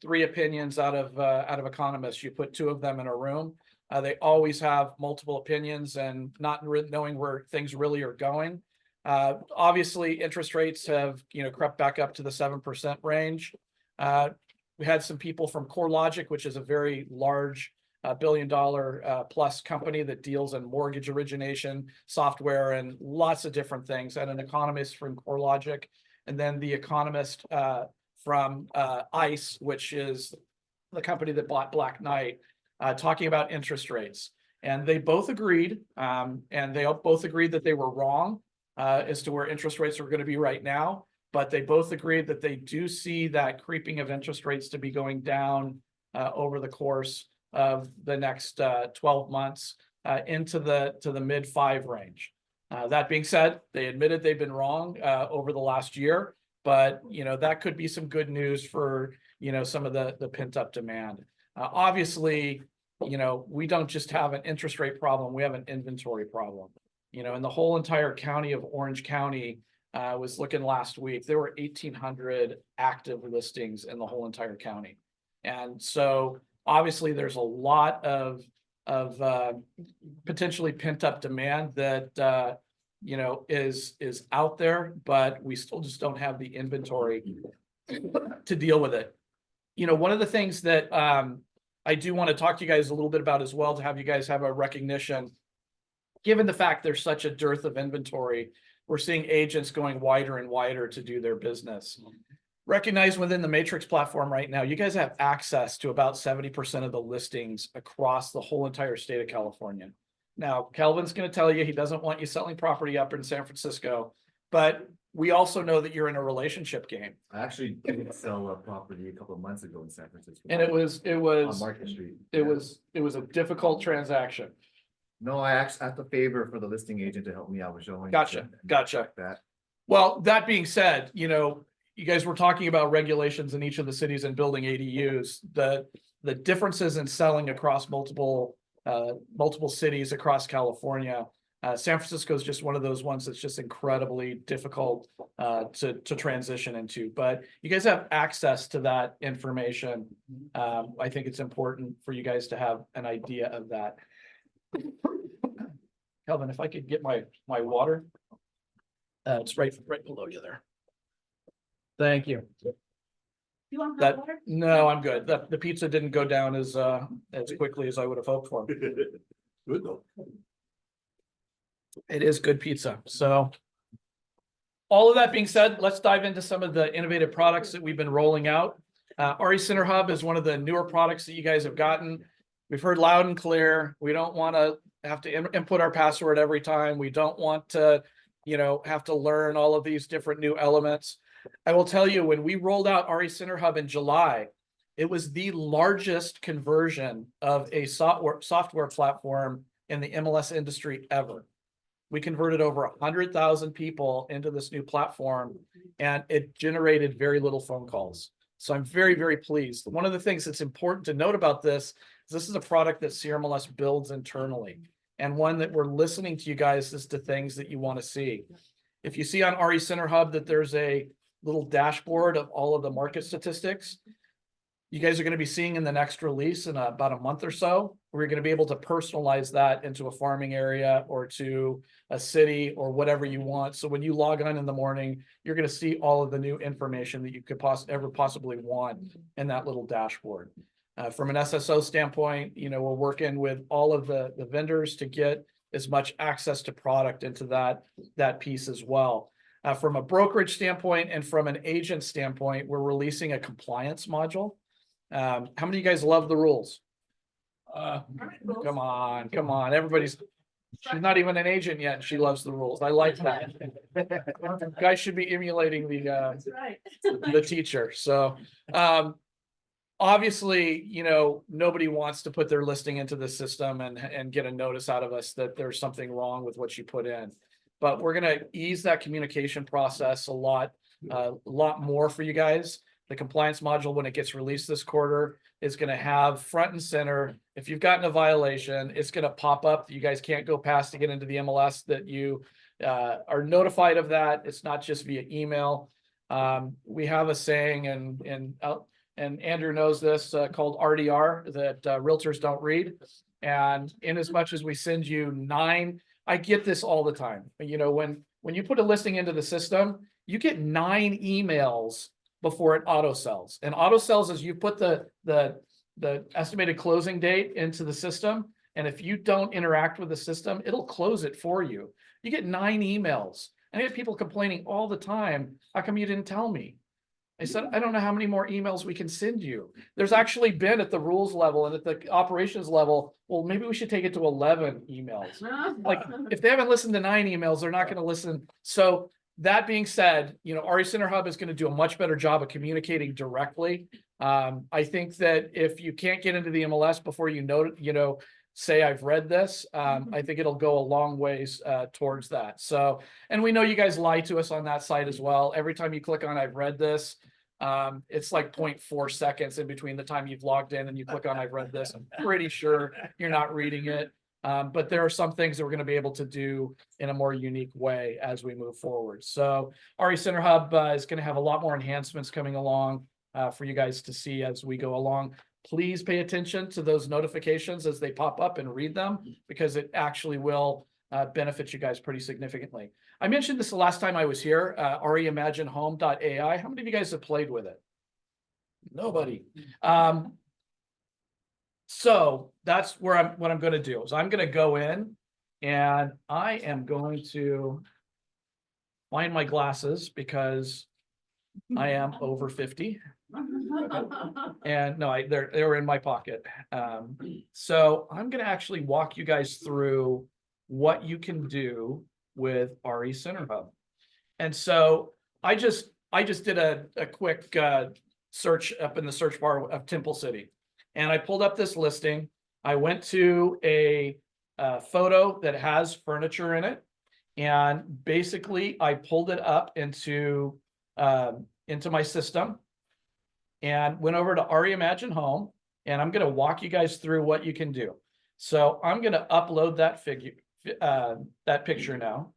3 opinions out of economists. You put 2 of them in a room. They always have multiple opinions and not knowing where things really are going. Obviously, interest rates have crept back up to the 7% range. We had some people from CoreLogic, which is a very large $1 billion plus company that deals in mortgage origination software and lots of different things, and an economist from CoreLogic, and then the economist from ICE, which is the company that bought Black Knight, talking about interest rates. And they both agreed, and they both agreed that they were wrong as to where interest rates are going to be right now. But they both agreed that they do see that creeping of interest rates to be going down over the course of the next 12 months into the mid 5 range. That being said, they admitted they've been wrong over the last year, but that could be some good news for some of the pent up demand. Obviously, we don't just have an interest rate problem; we have an inventory problem. In the whole entire county of Orange County, was looking last week, there were 1,800 active listings in the whole entire county, and so obviously there's a lot of potentially pent up demand that is out there, but we still just don't have the inventory to deal with it. One of the things that I do want to talk to you guys a little bit about as well, to have you guys have a recognition, given the fact there's such a dearth of inventory, we're seeing agents going wider and wider to do their business. Recognize within the Matrix platform right now, you guys have access to about 70% of the listings across the whole entire state of California. Now, Kelvin's going to tell you he doesn't want you selling property up in San Francisco, but we also know that you're in a relationship game. I actually did sell a property a couple of months ago in San Francisco. And it was on Market Street. it was a difficult transaction. No, I actually have to favor for the listing agent to help me out with showing. Gotcha. That. Well, that being said, you guys were talking about regulations in each of the cities and building ADUs. The differences in selling across multiple cities across California. San Francisco is just one of those ones that's just incredibly difficult to transition into. But you guys have access to that information. I think it's important for you guys to have an idea of that. Kelvin, if I could get my water. It's right below you there. Thank you. You want That, hot water? no, I'm good. The pizza didn't go down as quickly as I would have hoped for. Good though. It is good pizza. So all of that being said, let's dive into some of the innovative products that we've been rolling out. RE Center Hub is one of the newer products that you guys have gotten. We've heard loud and clear. We don't want to have to input our password every time. We don't want to, have to learn all of these different new elements. I will tell you, when we rolled out RE Center Hub in July, it was the largest conversion of a software platform in the MLS industry ever. We converted over 100,000 people into this new platform, and it generated very little phone calls. So I'm very, very pleased. One of the things that's important to note about this is this is a product that CRMLS builds internally, and one that we're listening to you guys as to things that you want to see. If you see on RE Center Hub that there's a little dashboard of all of the market statistics, you guys are going to be seeing in the next release in about a month or so. We're going to be able to personalize that into a farming area or to a city or whatever you want. So when you log on in the morning, you're going to see all of the new information that you could ever possibly want in that little dashboard. From an SSO standpoint, we're working with all of the vendors to get as much access to product into that piece as well. From a brokerage standpoint and from an agent standpoint, we're releasing a compliance module. How many of you guys love the rules? Come on. She's not even an agent yet. And she loves the rules. I like that. Guys should be emulating That's right. the teacher. So, obviously, nobody wants to put their listing into the system and get a notice out of us that there's something wrong with what you put in. But we're going to ease that communication process a lot more for you guys. The compliance module, when it gets released this quarter, is going to have front and center. If you've gotten a violation, it's going to pop up that you guys can't go past to get into the MLS, that you are notified of that. It's not just via email. We have a saying, and Andrew knows this, called RDR, that realtors don't read. And in as much as we send you 9, I get this all the time. When you put a listing into the system, you get 9 emails before it auto sells. And auto sells is you put the estimated closing date into the system. And if you don't interact with the system, it'll close it for you. You get 9 emails. And I get people complaining all the time, how come you didn't tell me? I said, I don't know how many more emails we can send you. There's actually been at the rules level and at the operations level, well, maybe we should take it to 11 emails. Like, if they haven't listened to 9 emails, they're not going to listen. So that being said, RE Center Hub is going to do a much better job of communicating directly. I think that if you can't get into the MLS before say I've read this, I think it'll go a long ways towards that. So, and we know you guys lie to us on that side as well. Every time you click on I've read this, it's like 0.4 seconds in between the time you've logged in and you click on I've read this. I'm pretty sure you're not reading it. But there are some things that we're going to be able to do in a more unique way as we move forward. So RE Center Hub is going to have a lot more enhancements coming along for you guys to see as we go along. Please pay attention to those notifications as they pop up and read them, because it actually will benefit you guys pretty significantly. I mentioned this the last time I was here, reimaginehome.ai. How many of you guys have played with it? Nobody. So that's what I'm going to do is I'm going to go in and I am going to find my glasses because I am over 50. And no, they were in my pocket. So I'm going to actually walk you guys through what you can do with RE Center Hub. And so I just did a quick search up in the search bar of Temple City. And I pulled up this listing. I went to a photo that has furniture in it. And basically I pulled it up into my system and went over to Reimagine Home. And I'm going to walk you guys through what you can do. So I'm going to upload that picture now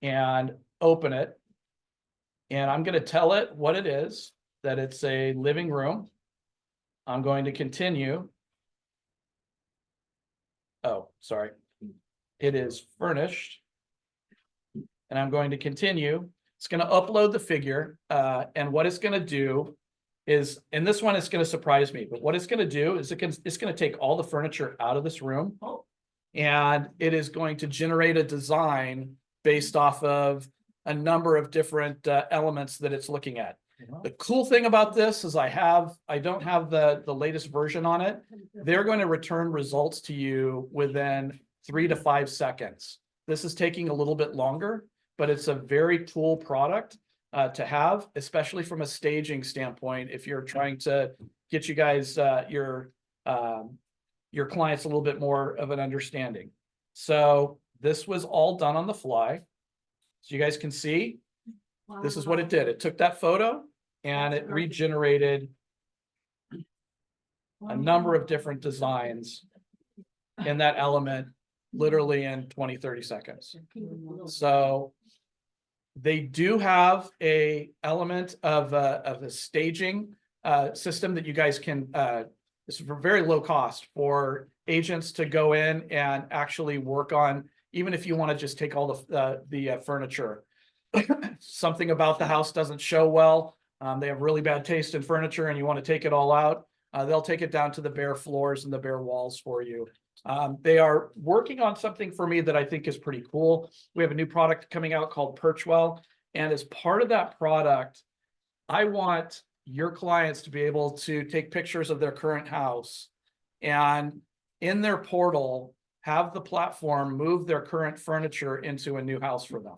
and open it. And I'm going to tell it what it is, that it's a living room. I'm going to continue. Oh, sorry. It is furnished. And I'm going to continue. It's going to upload the figure. And what it's going to do is, and this one is going to surprise me, but what it's going to do is it's going to take all the furniture out of this room. And it is going to generate a design based off of a number of different elements that it's looking at. The cool thing about this is I don't have the latest version on it. They're going to return results to you within 3 to 5 seconds. This is taking a little bit longer, but it's a very cool product to have, especially from a staging standpoint. If you're trying to get you guys, your clients a little bit more of an understanding. So this was all done on the fly. So you guys can see, this is what it did. It took that photo and it regenerated a number of different designs in that element, literally in 20, 30 seconds. So they do have a element of a staging system that you guys can, it's for very low cost for agents to go in and actually work on, even if you want to just take all the furniture. Something about the house doesn't show well. They have really bad taste in furniture and you want to take it all out. They'll take it down to the bare floors and the bare walls for you. They are working on something for me that I think is pretty cool. We have a new product coming out called Perchwell. And as part of that product, I want your clients to be able to take pictures of their current house and in their portal, have the platform move their current furniture into a new house for them.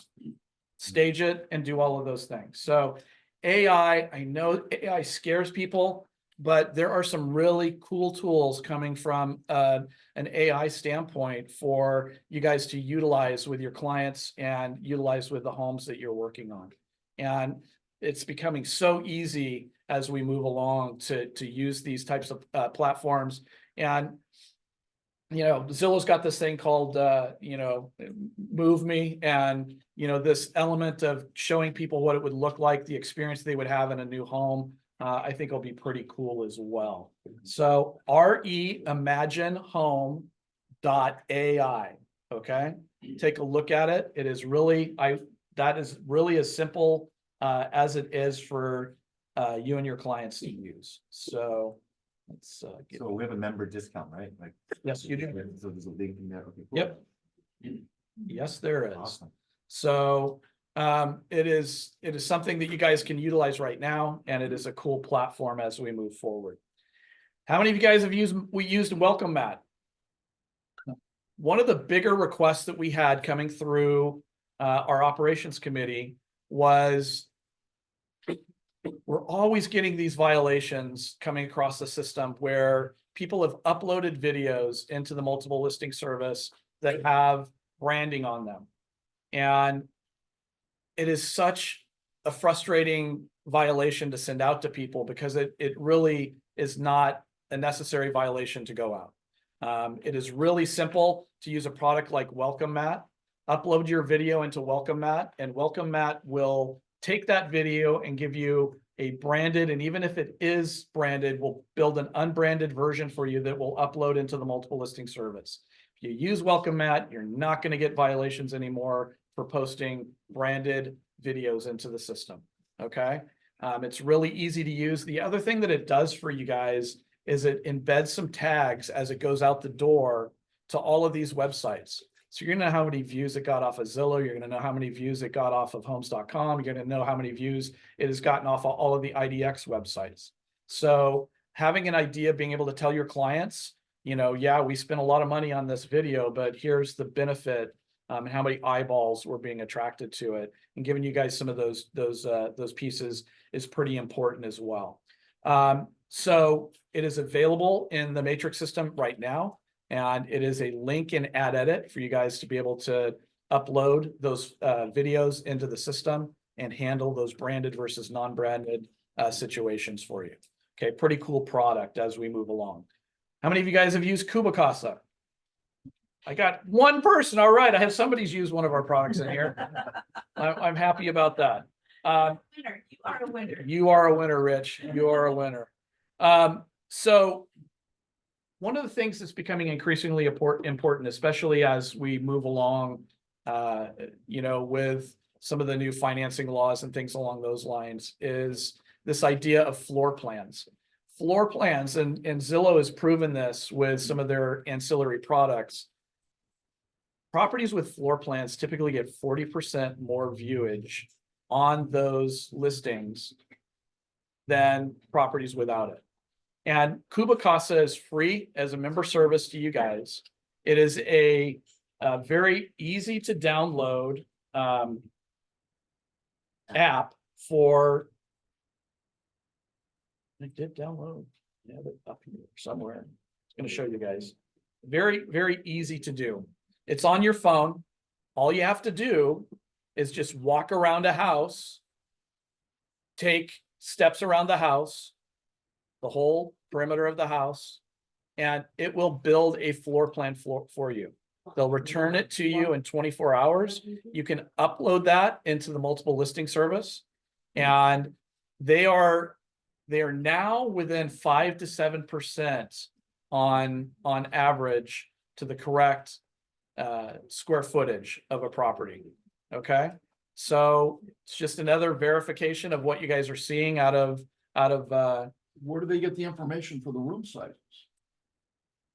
Stage it and do all of those things. So AI, I know AI scares people, but there are some really cool tools coming from an AI standpoint for you guys to utilize with your clients and utilize with the homes that you're working on. And it's becoming so easy as we move along to use these types of platforms. And you know, Zillow's got this thing called, you know, Move Me, and, you know, this element of showing people what it would look like, the experience they would have in a new home, I think will be pretty cool as well. So reimaginehome.ai, okay? Take a look at it. It is really, that is really as simple as it is for you and your clients to use. So let's get. So we have a member discount, right? Like. Yes, you do. So there's a link in there. Okay, cool. Yep. Yes, there is. Awesome. So it is something that you guys can utilize right now, and it is a cool platform as we move forward. How many of you guys have used Welcome Mat? One of the bigger requests that we had coming through our operations committee was we're always getting these violations coming across the system where people have uploaded videos into the multiple listing service that have branding on them. And it is such a frustrating violation to send out to people because it really is not a necessary violation to go out. It is really simple to use a product like Welcome Mat, upload your video into Welcome Mat, and Welcome Mat will take that video and give you a branded, and even if it is branded, we'll build an unbranded version for you that will upload into the multiple listing service. If you use Welcome Mat, you're not going to get violations anymore for posting branded videos into the system. Okay. It's really easy to use. The other thing that it does for you guys is it embeds some tags as it goes out the door to all of these websites. So you're going to know how many views it got off of Zillow. You're going to know how many views it got off of homes.com. You're going to know how many views it has gotten off of all of the IDX websites. So having an idea, being able to tell your clients, you know, yeah, we spent a lot of money on this video, but here's the benefit and how many eyeballs were being attracted to it. And giving you guys some of those pieces is pretty important as well. So it is available in the Matrix system right now. And it is a link in Ad Edit for you guys to be able to upload those videos into the system and handle those branded versus non-branded situations for you. Okay, pretty cool product as we move along. How many of you guys have used Kubicasa? I got one person. All right, I have somebody's used one of our products in here. I'm happy about that. Winner, you are a winner. You are a winner, Rich. You are a winner. So one of the things that's becoming increasingly important, especially as we move along, you know, with some of the new financing laws and things along those lines, is this idea of floor plans. Floor plans, and Zillow has proven this with some of their ancillary products. Properties with floor plans typically get 40% more viewage on those listings than properties without it. And Kubicasa is free as a member service to you guys. It is a very easy to download app for. I did download. I have it up here somewhere. I'm going to show you guys. Very, very easy to do. It's on your phone. All you have to do is just walk around a house, take steps around the house, the whole perimeter of the house, and it will build a floor plan for you. They'll return it to you in 24 hours. You can upload that into the multiple listing service, and they are They are now within 5 to 7% on average to the correct square footage of a property. Okay, so it's just another verification of what you guys are seeing out of Where do they get the information for the room sizes?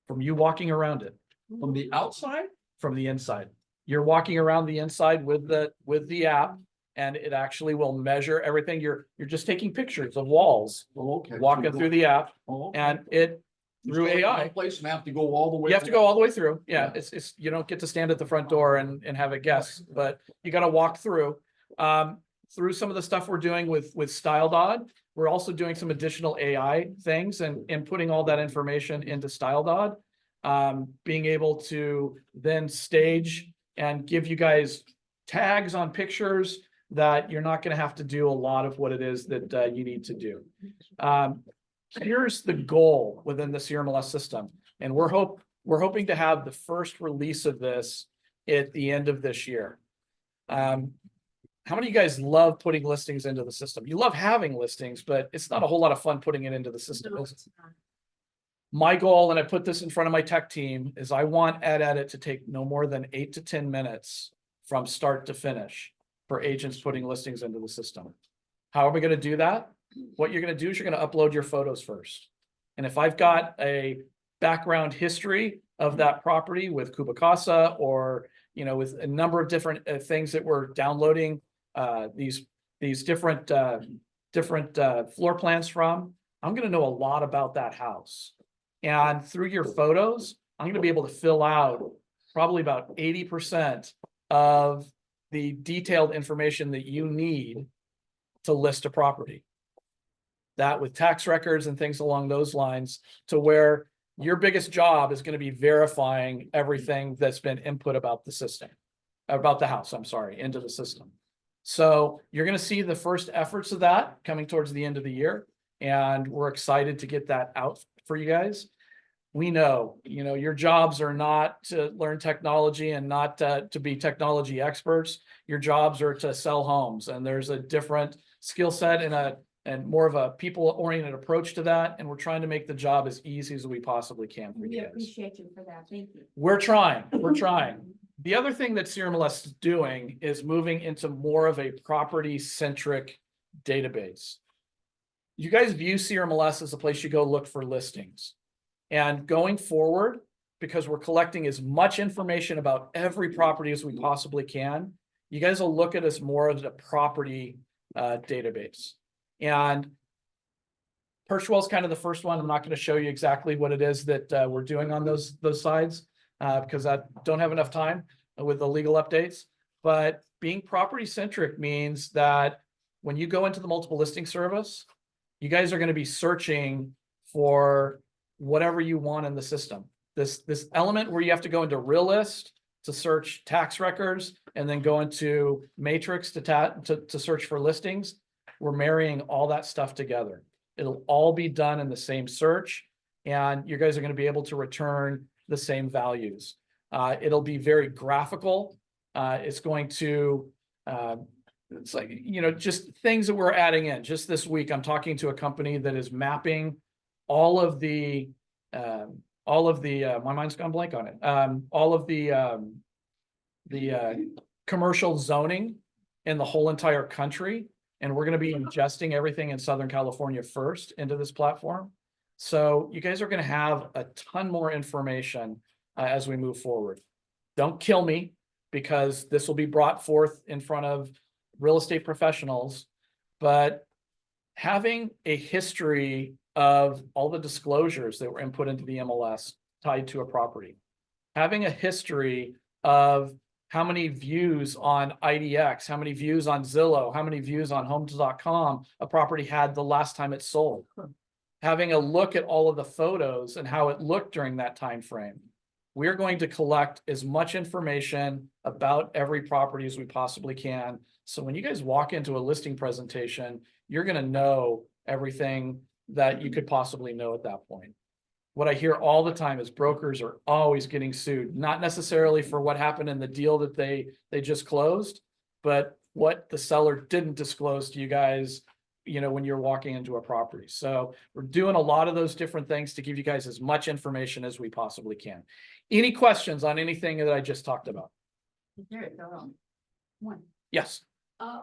from you walking around it, From the outside? from the inside. You're walking around the inside with the app, and it actually will measure everything. You're just taking pictures of walls, Oh, okay. walking through the app, Oh, okay. and it You through start at one AI. place and have to go all the way. You have to go all the way through. Yeah, Yeah. it's, you don't get to stand at the front door and have it guess, but you gotta walk through. Through some of the stuff we're doing with StyleDod, we're also doing some additional AI things and putting all that information into StyleDod. Being able to then stage and give you guys tags on pictures that you're not gonna have to do a lot of what it is that you need to do. Here's the goal within the CRMLS system, and we're hoping to have the first release of this at the end of this year. How many of you guys love putting listings into the system? You love having listings, but it's not a whole lot of fun putting it into the system, is it? My goal, and I put this in front of my tech team, is I want edit to take no more than 8 to 10 minutes from start to finish for agents putting listings into the system. How are we going to do that? What you're going to do is you're going to upload your photos first. And if I've got a background history of that property with Kubicasa, or, you know, with a number of different things that we're downloading these different floor plans from, I'm going to know a lot about that house. And through your photos, I'm going to be able to fill out probably about 80% of the detailed information that you need to list a property. That with tax records and things along those lines, to where your biggest job is going to be verifying everything that's been input about the system, about the house, I'm sorry, into the system. So you're going to see the first efforts of that coming towards the end of the year. And we're excited to get that out for you guys. We know, you know, your jobs are not to learn technology and not to be technology experts. Your jobs are to sell homes, and there's a different skill set and more of a people-oriented approach to that. And we're trying to make the job as easy as we possibly can for We you guys. appreciate you for that. Thank you. We're trying. The other thing that CRMLS is doing is moving into more of a property-centric database. You guys view CRMLS as a place you go look for listings. And going forward, because we're collecting as much information about every property as we possibly can, you guys will look at us more as a property database. And Perchwell's kind of the first one. I'm not going to show you exactly what it is that we're doing on those sides because I don't have enough time with the legal updates. But being property centric means that when you go into the multiple listing service, you guys are going to be searching for whatever you want in the system. This element where you have to go into Real List to search tax records and then go into Matrix to search for listings. We're marrying all that stuff together. It'll all be done in the same search, and you guys are going to be able to return the same values. It'll be very graphical. It's going to, it's like, you know, just things that we're adding in. Just this week, I'm talking to a company that is mapping all of the, my mind's gone blank on it. All of the commercial zoning in the whole entire country. And we're going to be ingesting everything in Southern California first into this platform. So you guys are going to have a ton more information as we move forward. Don't kill me, because this will be brought forth in front of real estate professionals, but having a history of all the disclosures that were input into the MLS tied to a property, having a history of how many views on IDX, how many views on Zillow, how many views on homes.com a property had the last time it sold. Having a look at all of the photos and how it looked during that time frame. We're going to collect as much information about every property as we possibly can. So when you guys walk into a listing presentation, you're going to know everything that you could possibly know at that point. What I hear all the time is brokers are always getting sued, not necessarily for what happened in the deal that they just closed, but what the seller didn't disclose to you guys when you're walking into a property. So we're doing a lot of those different things to give you guys as much information as we possibly can. Any questions on anything that I just talked about? One. Yes.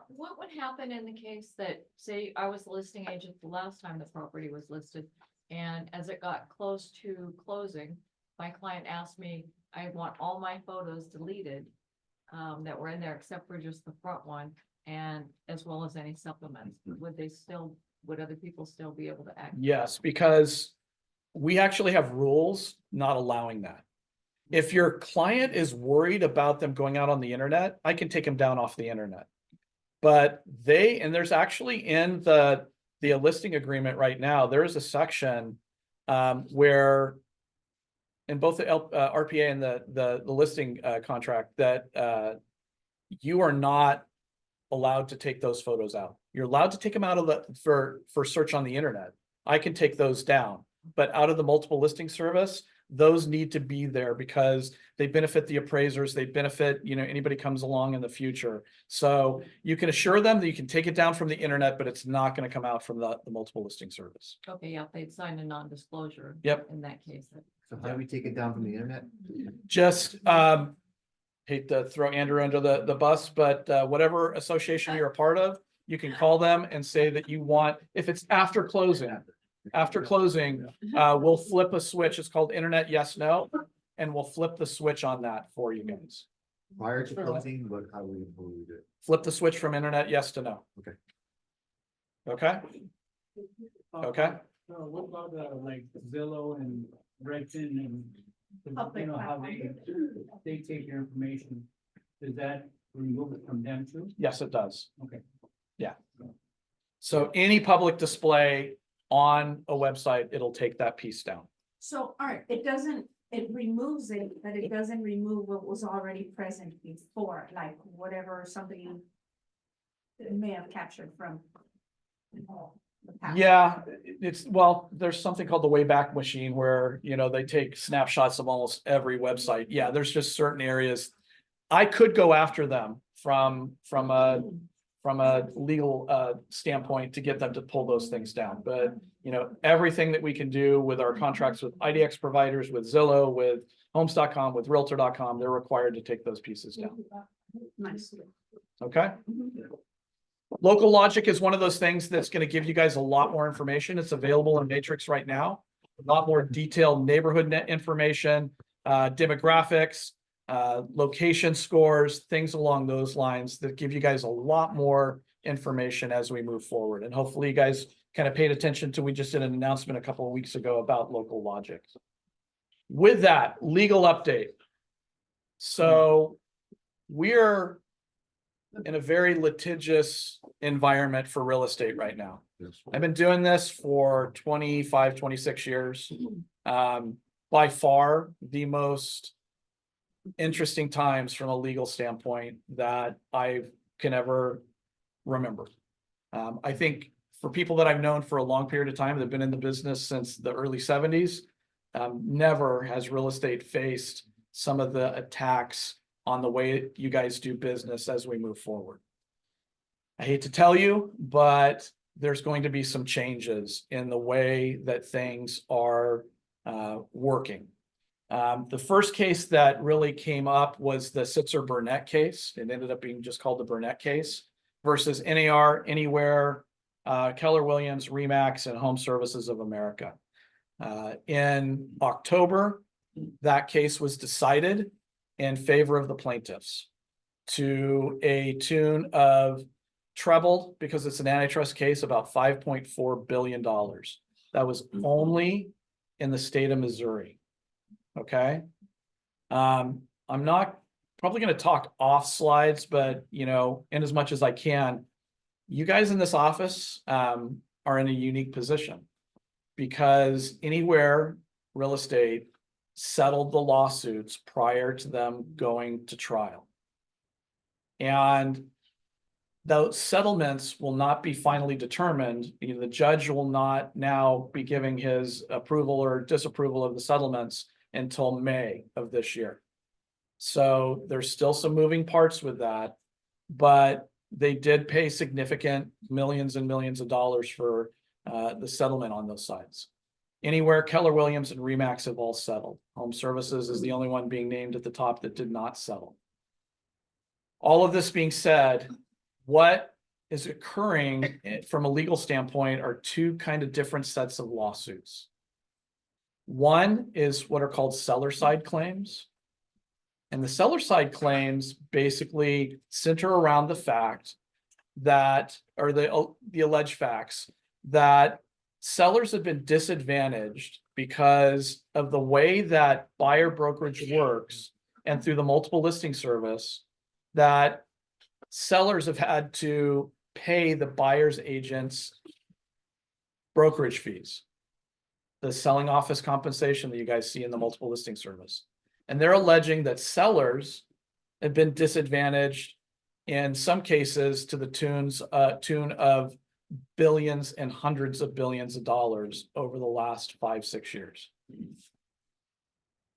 What would happen in the case that, say, I was the listing agent the last time the property was listed, and as it got close to closing, my client asked me, I want all my photos deleted that were in there except for just the front one, and as well as any supplements. Would other people still be able to access? Yes, because we actually have rules not allowing that. If your client is worried about them going out on the internet, I can take them down off the internet. But and there's actually in the listing agreement right now, there is a section where in both the RPA and the listing contract that you are not allowed to take those photos out. You're allowed to take them out of for search on the internet. I can take those down, but out of the multiple listing service, those need to be there because they benefit the appraisers. They benefit, anybody comes along in the future. So you can assure them that you can take it down from the internet, but it's not going to come out from the multiple listing service. Okay, yeah, they'd sign a non-disclosure. Yep. In that case. So how do we take it down from the internet? Just hate to throw Andrew under the bus, but whatever association you're a part of, you can call them and say that you want, if it's after closing, we'll flip a switch. It's called internet yes, no. And we'll flip the switch on that for you guys. Prior to closing, how do we do it? Flip the switch from internet yes to no. Okay. Okay. Okay. What about like Zillow and Redfin and how they take your information? Does that remove it from them too? Yes, it does. Okay. Yeah. So any public display on a website, it'll take that piece down. So, all right, it removes it, but it doesn't remove what was already present before, like whatever somebody may have captured from the past. Yeah, there's something called the Wayback Machine where, they take snapshots of almost every website. Yeah, there's just certain areas. I could go after them from a legal standpoint to get them to pull those things down. But, everything that we can do with our contracts with IDX providers, with Zillow, with homes.com, with realtor.com, they're required to take those pieces down. Nice. Okay. Local logic is one of those things that's going to give you guys a lot more information. It's available in Matrix right now. A lot more detailed neighborhood net information, demographics, location scores, things along those lines that give you guys a lot more information as we move forward. And hopefully you guys kind of paid attention to, we just did an announcement a couple of weeks ago about local logic. With that, legal update. So we're in a very litigious environment for real estate right now. I've been doing this for 25, 26 years. By far the most interesting times from a legal standpoint that I can ever remember. I think for people that I've known for a long period of time that have been in the business since the early 70s, never has real estate faced some of the attacks on the way you guys do business as we move forward. I hate to tell you, but there's going to be some changes in the way that things are working. The first case that really came up was the Sitzer-Burnett case. It ended up being just called the Burnett case versus NAR, Anywhere, Keller Williams, RE/MAX, and Home Services of America. In October, that case was decided in favor of the plaintiffs to a tune of trebled, because it's an antitrust case, about $5.4 billion. That was only in the state of Missouri. Okay. I'm not probably going to talk off slides, but in as much as I can, you guys in this office are in a unique position because Anywhere Real Estate settled the lawsuits prior to them going to trial. And those settlements will not be finally determined. The judge will not now be giving his approval or disapproval of the settlements until May of this year. So there's still some moving parts with that, but they did pay significant millions and millions of dollars for the settlement on those sides. Anywhere, Keller Williams and Remax have all settled. Home Services is the only one being named at the top that did not settle. All of this being said, what is occurring from a legal standpoint are two kind of different sets of lawsuits. One is what are called seller side claims. And the seller side claims basically center around the fact that, or the alleged facts, that sellers have been disadvantaged because of the way that buyer brokerage works and through the multiple listing service, that sellers have had to pay the buyer's agents brokerage fees, the selling office compensation that you guys see in the multiple listing service. And they're alleging that sellers have been disadvantaged in some cases to the tune of billions and hundreds of billions of dollars over the last 5-6 years.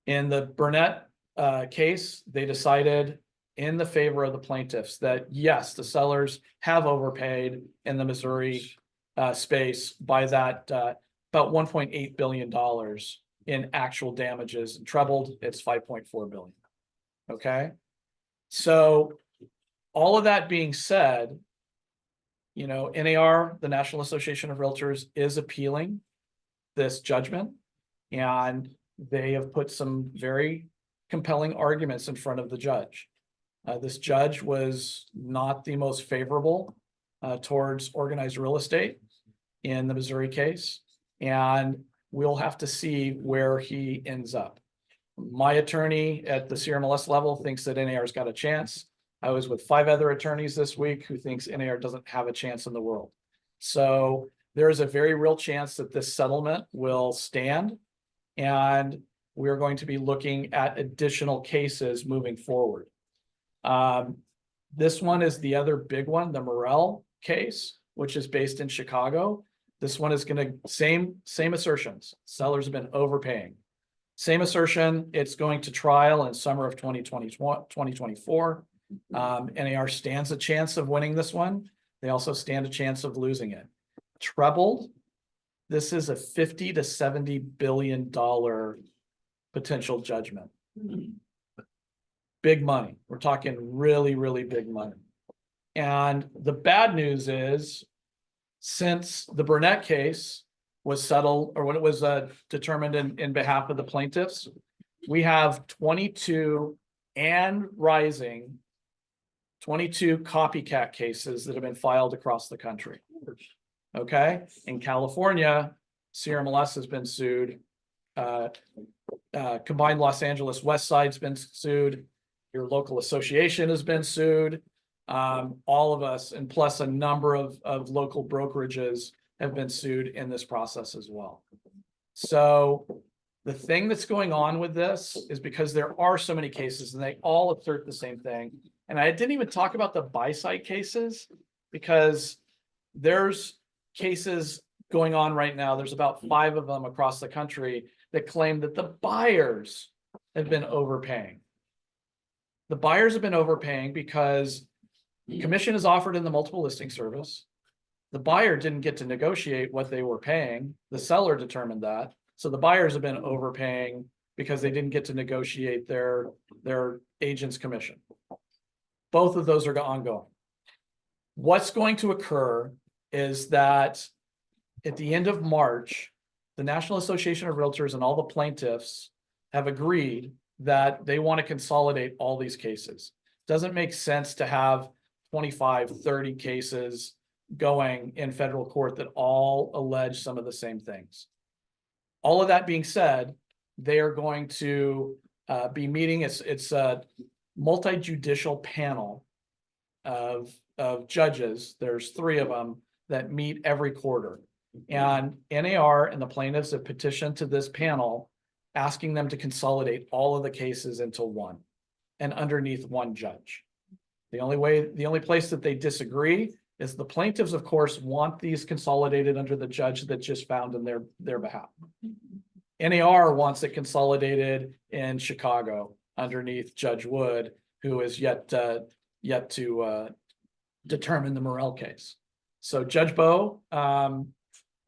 In the Burnett case, they decided in the favor of the plaintiffs that yes, the sellers have overpaid in the Missouri space by that about $1.8 billion in actual damages, and trebled, it's 5.4 billion. Okay. So all of that being said, you know, NAR, the National Association of Realtors, is appealing this judgment, and they have put some very compelling arguments in front of the judge. This judge was not the most favorable towards organized real estate in the Missouri case, and we'll have to see where he ends up. My attorney at the CRMLS level thinks that NAR's got a chance. I was with 5 other attorneys this week who thinks NAR doesn't have a chance in the world. So there is a very real chance that this settlement will stand, and we're going to be looking at additional cases moving forward. This one is the other big one, the Morrell case, which is based in Chicago. This one is going to same assertions. Sellers have been overpaying. Same assertion. It's going to trial in summer of 2024. NAR stands a chance of winning this one. They also stand a chance of losing it. Trebled. This is a $50 to $70 billion potential judgment. Big money. We're talking really, really big money. And the bad news is, since the Burnett case was settled, or when it was determined in behalf of the plaintiffs, we have 22 and rising 22 copycat cases that have been filed across the country. Okay, in California, CRMLS has been sued. Combined Los Angeles West Side's been sued. Your local association has been sued. All of us, and plus a number of local brokerages, have been sued in this process as well. So the thing that's going on with this is because there are so many cases and they all assert the same thing. And I didn't even talk about the buy-side cases, because there's cases going on right now. There's about 5 of them across the country that claim that the buyers have been overpaying. The buyers have been overpaying because commission is offered in the multiple listing service. The buyer didn't get to negotiate what they were paying. The seller determined that. So the buyers have been overpaying because they didn't get to negotiate their agent's commission. Both of those are ongoing. What's going to occur is that at the end of March, the National Association of Realtors and all the plaintiffs have agreed that they want to consolidate all these cases. Doesn't make sense to have 25, 30 cases going in federal court that all allege some of the same things. All of that being said, they are going to be meeting. It's a multi-judicial panel of judges. There's 3 of them that meet every quarter. And NAR and the plaintiffs have petitioned to this panel asking them to consolidate all of the cases into one and underneath one judge. The only place that they disagree is the plaintiffs, of course, want these consolidated under the judge that just found in their behalf. NAR wants it consolidated in Chicago underneath Judge Wood, who is yet to determine the Morel case. So Judge Bowe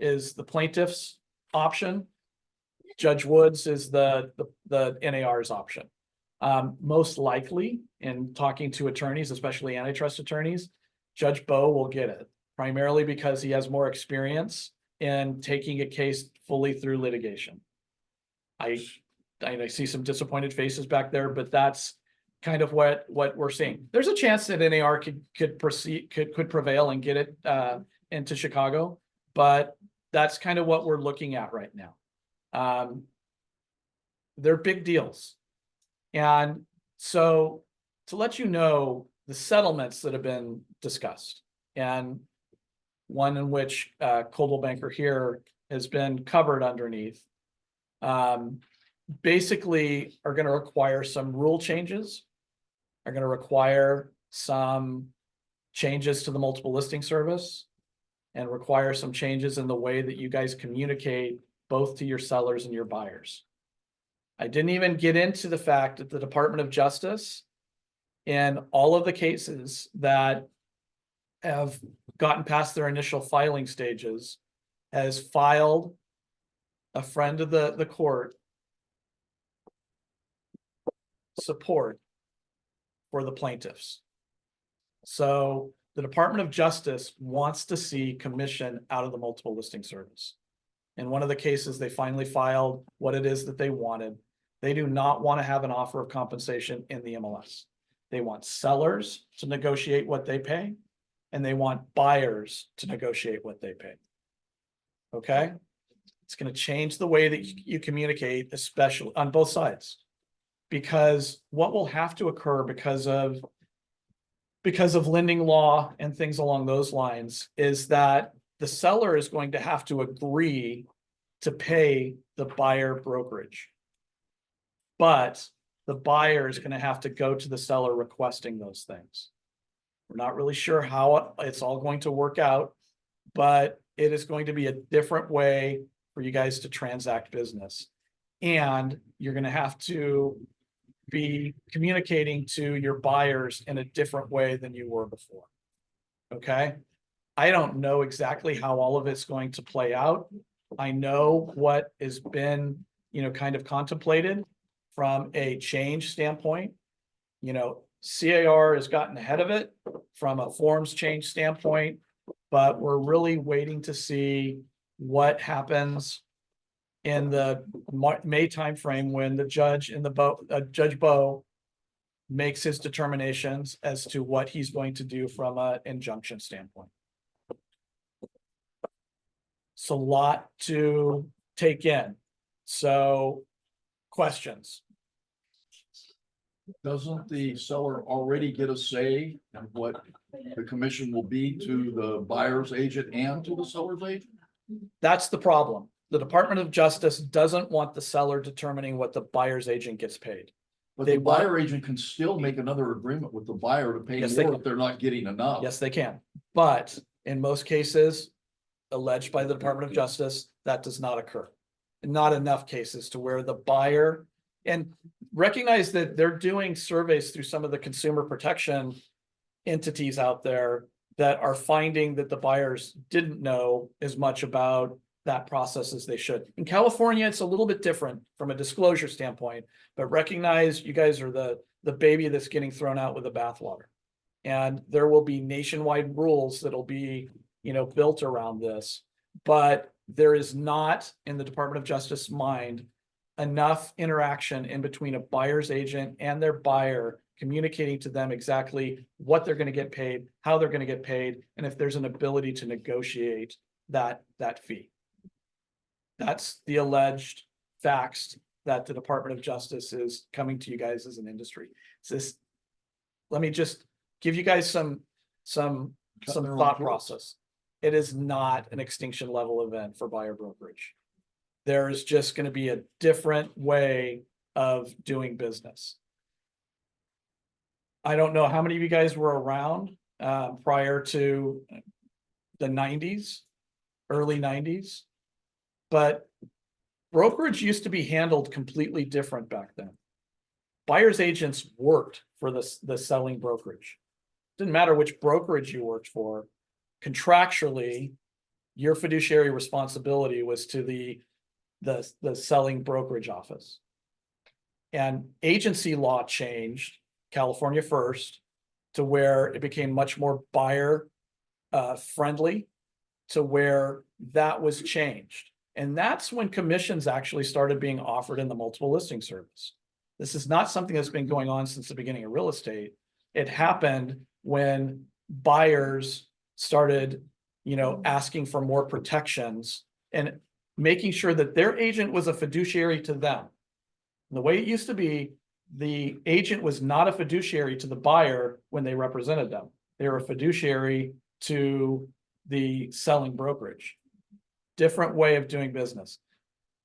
is the plaintiff's option. Judge Woods is the NAR's option. Most likely, in talking to attorneys, especially antitrust attorneys, Judge Bowe will get it, primarily because he has more experience in taking a case fully through litigation. I see some disappointed faces back there, but that's kind of what we're seeing. There's a chance that NAR could prevail and get it into Chicago, but that's kind of what we're looking at right now. They're big deals. And so to let you know the settlements that have been discussed, and one in which Coldwell Banker here has been covered underneath, basically are going to require some rule changes, are going to require some changes to the multiple listing service, and require some changes in the way that you guys communicate both to your sellers and your buyers. I didn't even get into the fact that the Department of Justice, in all of the cases that have gotten past their initial filing stages, has filed a friend of the court support for the plaintiffs. So the Department of Justice wants to see commission out of the multiple listing service. In one of the cases, they finally filed what it is that they wanted. They do not want to have an offer of compensation in the MLS. They want sellers to negotiate what they pay, and they want buyers to negotiate what they pay. Okay? It's going to change the way that you communicate, especially on both sides. Because what will have to occur because of lending law and things along those lines is that the seller is going to have to agree to pay the buyer brokerage. But the buyer is going to have to go to the seller requesting those things. We're not really sure how it's all going to work out, but it is going to be a different way for you guys to transact business. And you're going to have to be communicating to your buyers in a different way than you were before. Okay? I don't know exactly how all of it's going to play out. I know what has been, kind of contemplated from a change standpoint. CAR has gotten ahead of it from a forms change standpoint, but we're really waiting to see what happens in the May timeframe when the judge in Judge Bowe makes his determinations as to what he's going to do from an injunction standpoint. It's a lot to take in. So, questions? Doesn't the seller already get a say in what the commission will be to the buyer's agent and to the seller's agent? That's the problem. The Department of Justice doesn't want the seller determining what the buyer's agent gets paid. But the buyer agent can still make another agreement with the buyer to pay more if they're not getting enough. Yes, they can. But in most cases, alleged by the Department of Justice, that does not occur. Not enough cases to where the buyer, and recognize that they're doing surveys through some of the consumer protection entities out there that are finding that the buyers didn't know as much about that process as they should. In California, it's a little bit different from a disclosure standpoint, but recognize you guys are the baby that's getting thrown out with the bathwater. And there will be nationwide rules that'll be, built around this, but there is not in the Department of Justice mind enough interaction in between a buyer's agent and their buyer communicating to them exactly what they're going to get paid, how they're going to get paid, and if there's an ability to negotiate that fee. That's the alleged facts that the Department of Justice is coming to you guys as an industry. Let me just give you guys some thought process. It is not an extinction level event for buyer brokerage. There's just going to be a different way of doing business. I don't know how many of you guys were around prior to the 90s, early 90s, but brokerage used to be handled completely different back then. Buyer's agents worked for the selling brokerage. didn't matter which brokerage you worked for, contractually, your fiduciary responsibility was to the selling brokerage office. And agency law changed, California first, to where it became much more buyer friendly, to where that was changed. And that's when commissions actually started being offered in the multiple listing service. This is not something that's been going on since the beginning of real estate. It happened when buyers started, asking for more protections and making sure that their agent was a fiduciary to them. The way it used to be, the agent was not a fiduciary to the buyer when they represented them. They were a fiduciary to the selling brokerage. Different way of doing business.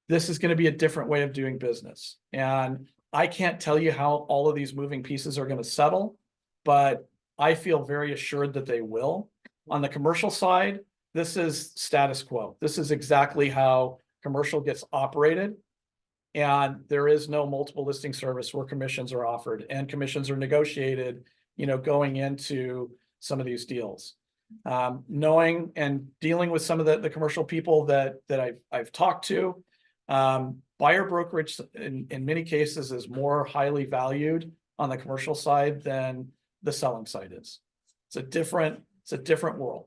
This is going to be a different way of doing business. And I can't tell you how all of these moving pieces are going to settle, but I feel very assured that they will. On the commercial side, this is status quo. This is exactly how commercial gets operated. And there is no multiple listing service where commissions are offered and commissions are negotiated, going into some of these deals. Knowing and dealing with some of the commercial people that I've talked to, buyer brokerage in many cases is more highly valued on the commercial side than the selling side is. It's a different world.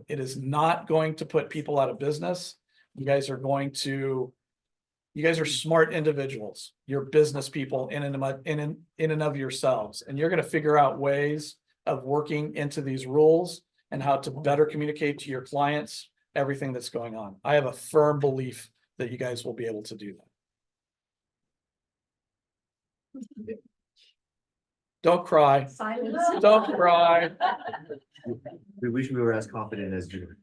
It is not going to put people out of business. You guys are smart individuals. You're business people in and of yourselves, and you're going to figure out ways of working into these rules and how to better communicate to your clients everything that's going on. I have a firm belief that you guys will be able to do that. Don't cry. Silence. Don't cry. We wish we were as confident as you.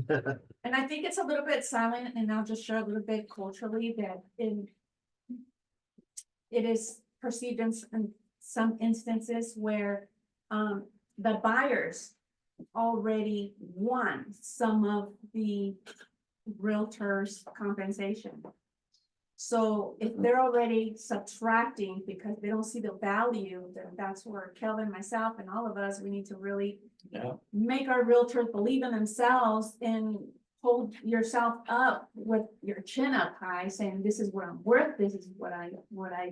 And I think it's a little bit silent, and I'll just share a little bit culturally that it is perceived in some instances where the buyers already won some of the realtors' compensation. So if they're already subtracting because they don't see the value, then that's where Kelvin, myself, and all of us, we need to really make our realtors believe in themselves and hold yourself up with your chin up high, saying this is what I'm worth, this is what I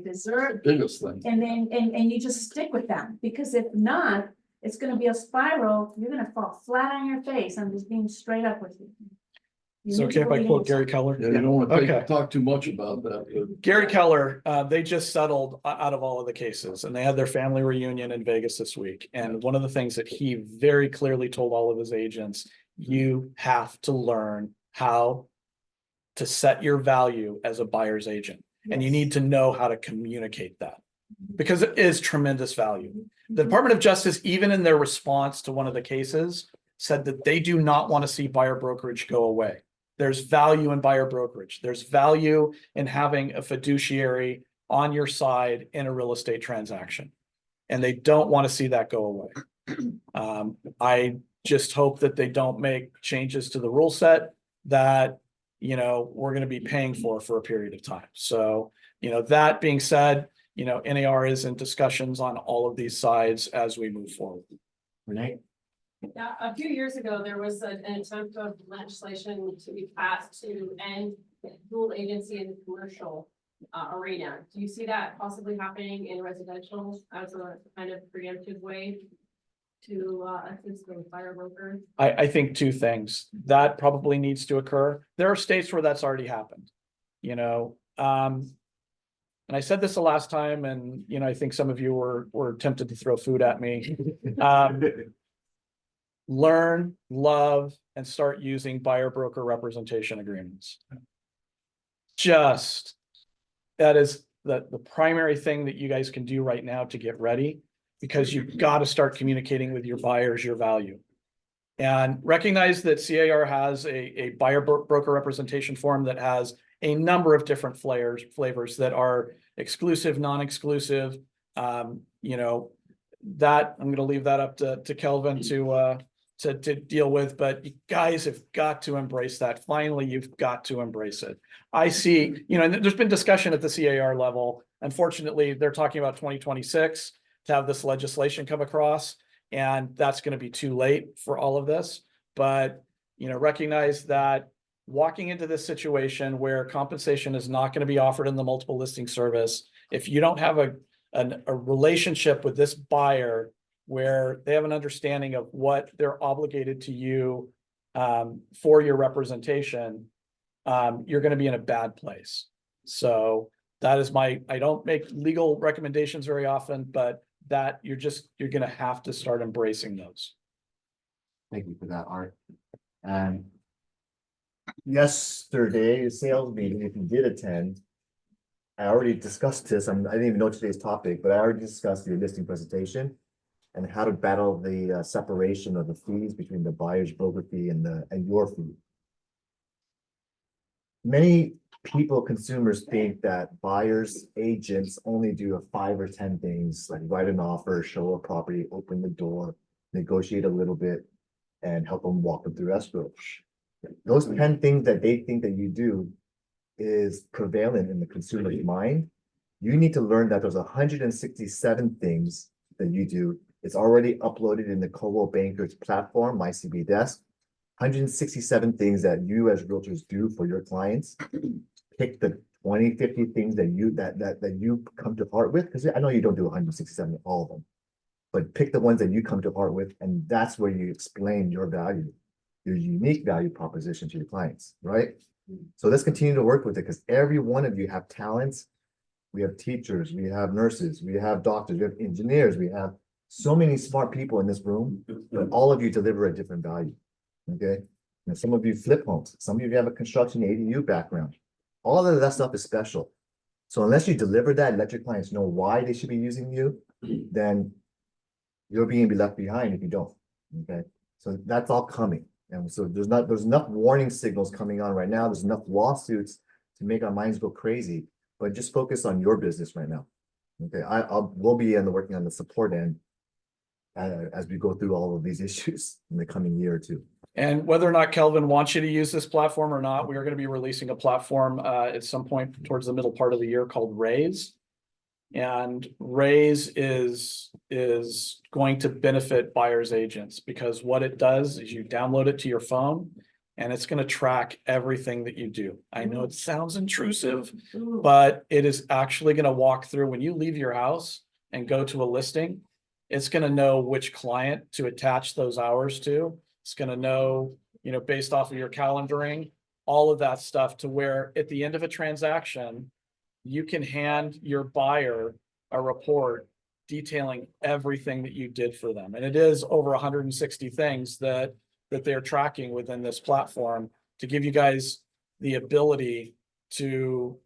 deserve. Biggest thing. And then and you just stick with them, because if not, it's gonna be a spiral. You're gonna fall flat on your face. I'm just being straight up with you. It's okay if I quote Gary Keller? Yeah, you don't want to Okay. talk too much about that. Gary Keller, they just settled out of all of the cases, and they had their family reunion in Vegas this week. And one of the things that he very clearly told all of his agents, you have to learn how to set your value as a buyer's agent. And you need to know how to communicate that, because it is tremendous value. The Department of Justice, even in their response to one of the cases, said that they do not want to see buyer brokerage go away. There's value in buyer brokerage. There's value in having a fiduciary on your side in a real estate transaction. And they don't want to see that go away. I just hope that they don't make changes to the rule set that, we're going to be paying for a period of time. So, that being said, NAR is in discussions on all of these sides as we move forward. Renee? Yeah, a few years ago, there was an attempt of legislation to be passed to end dual agency in the commercial arena. Do you see that possibly happening in residential as a kind of preemptive way to assist the buyer broker? I think two things that probably needs to occur. There are states where that's already happened, and I said this the last time, and I think some of you were tempted to throw food at me. Learn, love, and start using buyer broker representation agreements. That is the primary thing that you guys can do right now to get ready, because you've got to start communicating with your buyers your value. And recognize that CAR has a buyer broker representation form that has a number of different flavors that are exclusive, non-exclusive. That I'm going to leave that up to Kelvin to deal with, but you guys have got to embrace that. Finally, you've got to embrace it. I see, and there's been discussion at the CAR level. Unfortunately, they're talking about 2026 to have this legislation come across. And that's gonna be too late for all of this, but, recognize that walking into this situation where compensation is not gonna be offered in the multiple listing service, if you don't have a relationship with this buyer where they have an understanding of what they're obligated to you for your representation, you're gonna be in a bad place. So that is I don't make legal recommendations very often, but that you're gonna have to start embracing those. Thank you for that, Art. And yesterday, sales meeting, if you did attend, I already discussed this. I didn't even know today's topic, but I already discussed the listing presentation and how to battle the separation of the fees between the buyer's broker fee and your fee. Many people, consumers think that buyers, agents only do 5 or 10 things, like write an offer, show a property, open the door, negotiate a little bit, and help them walk them through escrow. Those 10 things that they think that you do is prevalent in the consumer's mind. You need to learn that there's 167 things that you do. It's already uploaded in the Coldwell Banker's platform, My CB Desk. 167 things that you as realtors do for your clients. Pick the 20, 50 things that you come to heart with, because I know you don't do 167 of all of them, but pick the ones that you come to heart with, and that's where you explain your value, your unique value proposition to your clients, right? So let's continue to work with it, because every one of you have talents. We have teachers, we have nurses, we have doctors, we have engineers, we have so many smart people in this room, but all of you deliver a different value. Okay, and some of you flip homes, some of you have a construction ADU background. All of that stuff is special. So unless you deliver that, let your clients know why they should be using you, then you're being left behind if you don't. Okay, so that's all coming. And so there's enough warning signals coming on right now. There's enough lawsuits to make our minds go crazy, but just focus on your business right now. Okay, we'll be working on the support end as we go through all of these issues in the coming year or two. And whether or not Kelvin wants you to use this platform or not, we are going to be releasing a platform at some point towards the middle part of the year called Raise. And Raise is going to benefit buyers agents, because what it does is you download it to your phone and it's going to track everything that you do. I know it sounds intrusive, but it is actually going to walk through when you leave your house and go to a listing. It's going to know which client to attach those hours to. It's going to know, based off of your calendaring, all of that stuff, to where at the end of a transaction, you can hand your buyer a report detailing everything that you did for them. And it is over 160 things that they're tracking within this platform to give you guys the ability to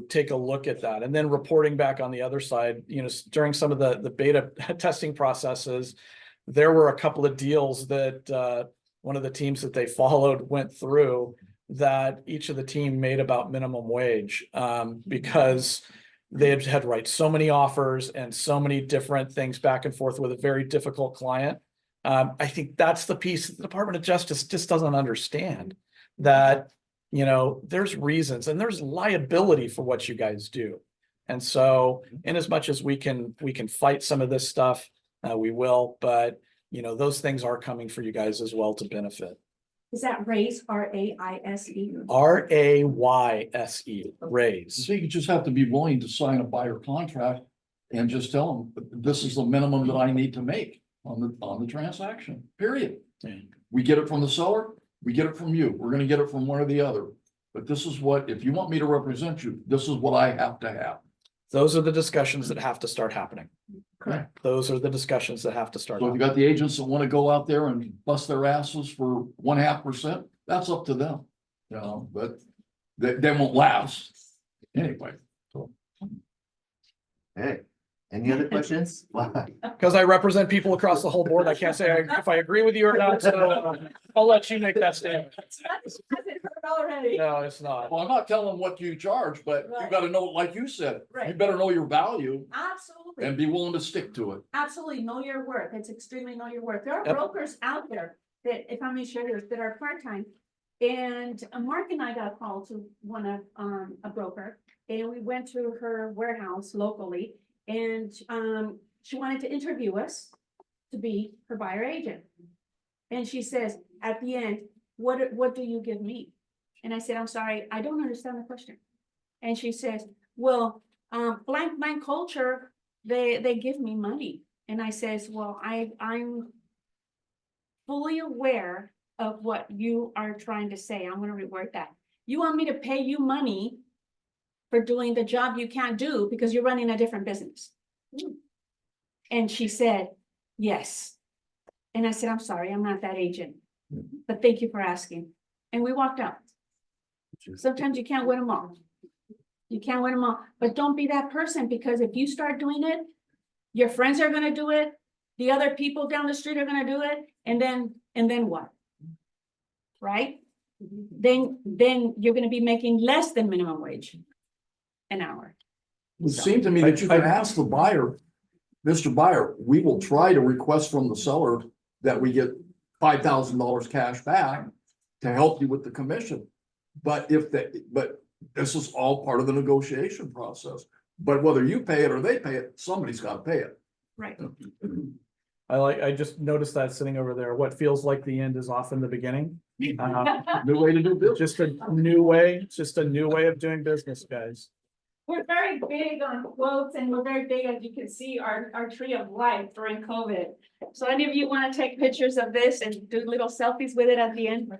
take a look at that. And then reporting back on the other side, during some of the beta testing processes, there were a couple of deals that one of the teams that they followed went through that each of the team made about minimum wage because they had to write so many offers and so many different things back and forth with a very difficult client. I think that's the piece the Department of Justice just doesn't understand, that, there's reasons and there's liability for what you guys do. And so in as much as we can fight some of this stuff, we will, but those things are coming for you guys as well to benefit. Is that Raise, R-A-I-S-E? RAYSE, Raise. So you just have to be willing to sign a buyer contract and just tell them, this is the minimum that I need to make on the transaction, period. Yeah. We get it from the seller, we get it from you. We're gonna get it from one or the other. But this is what, if you want me to represent you, this is what I have to have. Those are the discussions that have to start happening. Correct. Those are the discussions that have to start. So if you got the agents that want to go out there and bust their asses for 0.5%, that's up to them. But they won't last anyway. So. Hey, any other questions? Because I represent people across the whole board, I can't say if I agree with you or not, so I'll let you make that statement. Already. No, it's not. Well, I'm not telling them what you charge, but you Right. got to know, like you said, you Right. better know your value Absolutely. and be willing to stick to it. Absolutely, know your worth. It's extremely know your worth. There are Yep. brokers out there that, if I may share this, that are part-time. And Mark and I got a call to one of, a broker, and we went to her warehouse locally, and, she wanted to interview us. to be her buyer agent. And she says, at the end, what do you give me? And I said, I'm sorry, I don't understand the question. And she says, well, blank culture, they give me money. And I says, well, I'm fully aware of what you are trying to say. I'm gonna reword that. You want me to pay you money for doing the job you can't do because you're running a different business? And she said, yes. And I said, I'm sorry, I'm not that agent, but thank you for asking. And we walked out. Sometimes you can't win them all. You can't win them all, but don't be that person, because if you start doing it, your friends are gonna do it, the other people down the street are gonna do it, and then what? Right? Then you're gonna be making less than minimum wage an hour. It seemed to me that you can ask the buyer, Mr. Buyer, we will try to request from the seller that we get $5,000 cash back to help you with the commission. But this is all part of the negotiation process. But whether you pay it or they pay it, somebody's got to pay it. Right. I just noticed that sitting over there. What feels like the end is often the beginning. New way to do business. Just a new way, just a new way of doing business, guys. We're very big on quotes, and we're very big, as you can see, our tree of life during COVID. So any of you want to take pictures of this and do little selfies with it at the end?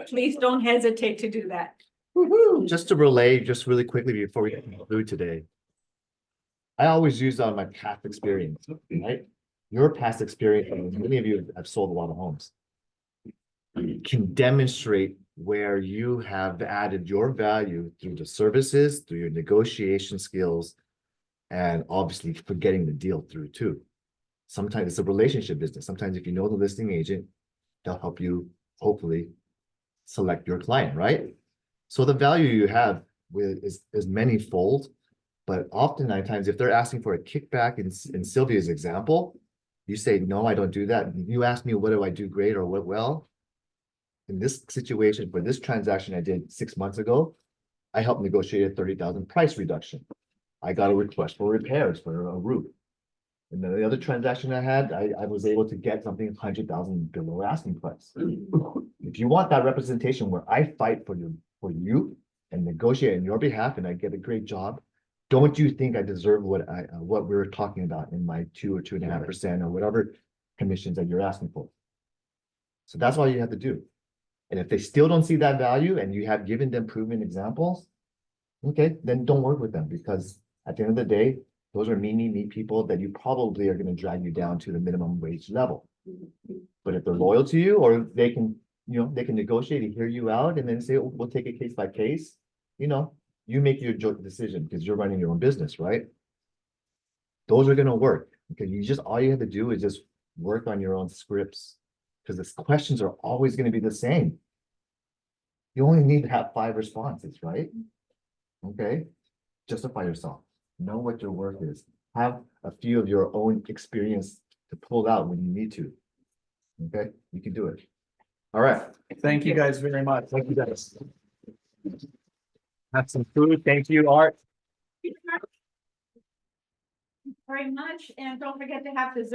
Please don't hesitate to do that. Just to relay, just really quickly before we conclude today. I always use on my past experience, right? Your past experience, many of you have sold a lot of homes. You can demonstrate where you have added your value through the services, through your negotiation skills, and obviously for getting the deal through too. Sometimes it's a relationship business. Sometimes if you know the listing agent, they'll help you hopefully select your client, right? So the value you have is many-fold, but oftentimes if they're asking for a kickback in Sylvia's example, you say, no, I don't do that. You ask me, what do I do great or what well? In this situation, for this transaction I did 6 months ago, I helped negotiate a 30,000 price reduction. I got a request for repairs for a roof. And then the other transaction I had, I was able to get something 100,000 below asking price. If you want that representation where I fight for you and negotiate on your behalf and I get a great job, don't you think I deserve what we're talking about in my 2 or 2.5% or whatever commissions that you're asking for? So that's all you have to do. And if they still don't see that value and you have given them proven examples, okay, then don't work with them, because at the end of the day, those are me people that you probably are going to drag you down to the minimum wage level. But if they're loyal to you, or they can, they can negotiate and hear you out and then say, oh, we'll take it case by case, you make your decision because you're running your own business, right? Those are going to work. Okay, all you have to do is just work on your own scripts, because the questions are always going to be the same. You only need to have 5 responses, right? Okay, justify yourself. Know what your worth is. Have a few of your own experience to pull out when you need to. Okay, you can do it. All right. Thank you guys very much. Thank you, guys. Have some food. Thank you, Art. Very much, and don't forget to have dessert.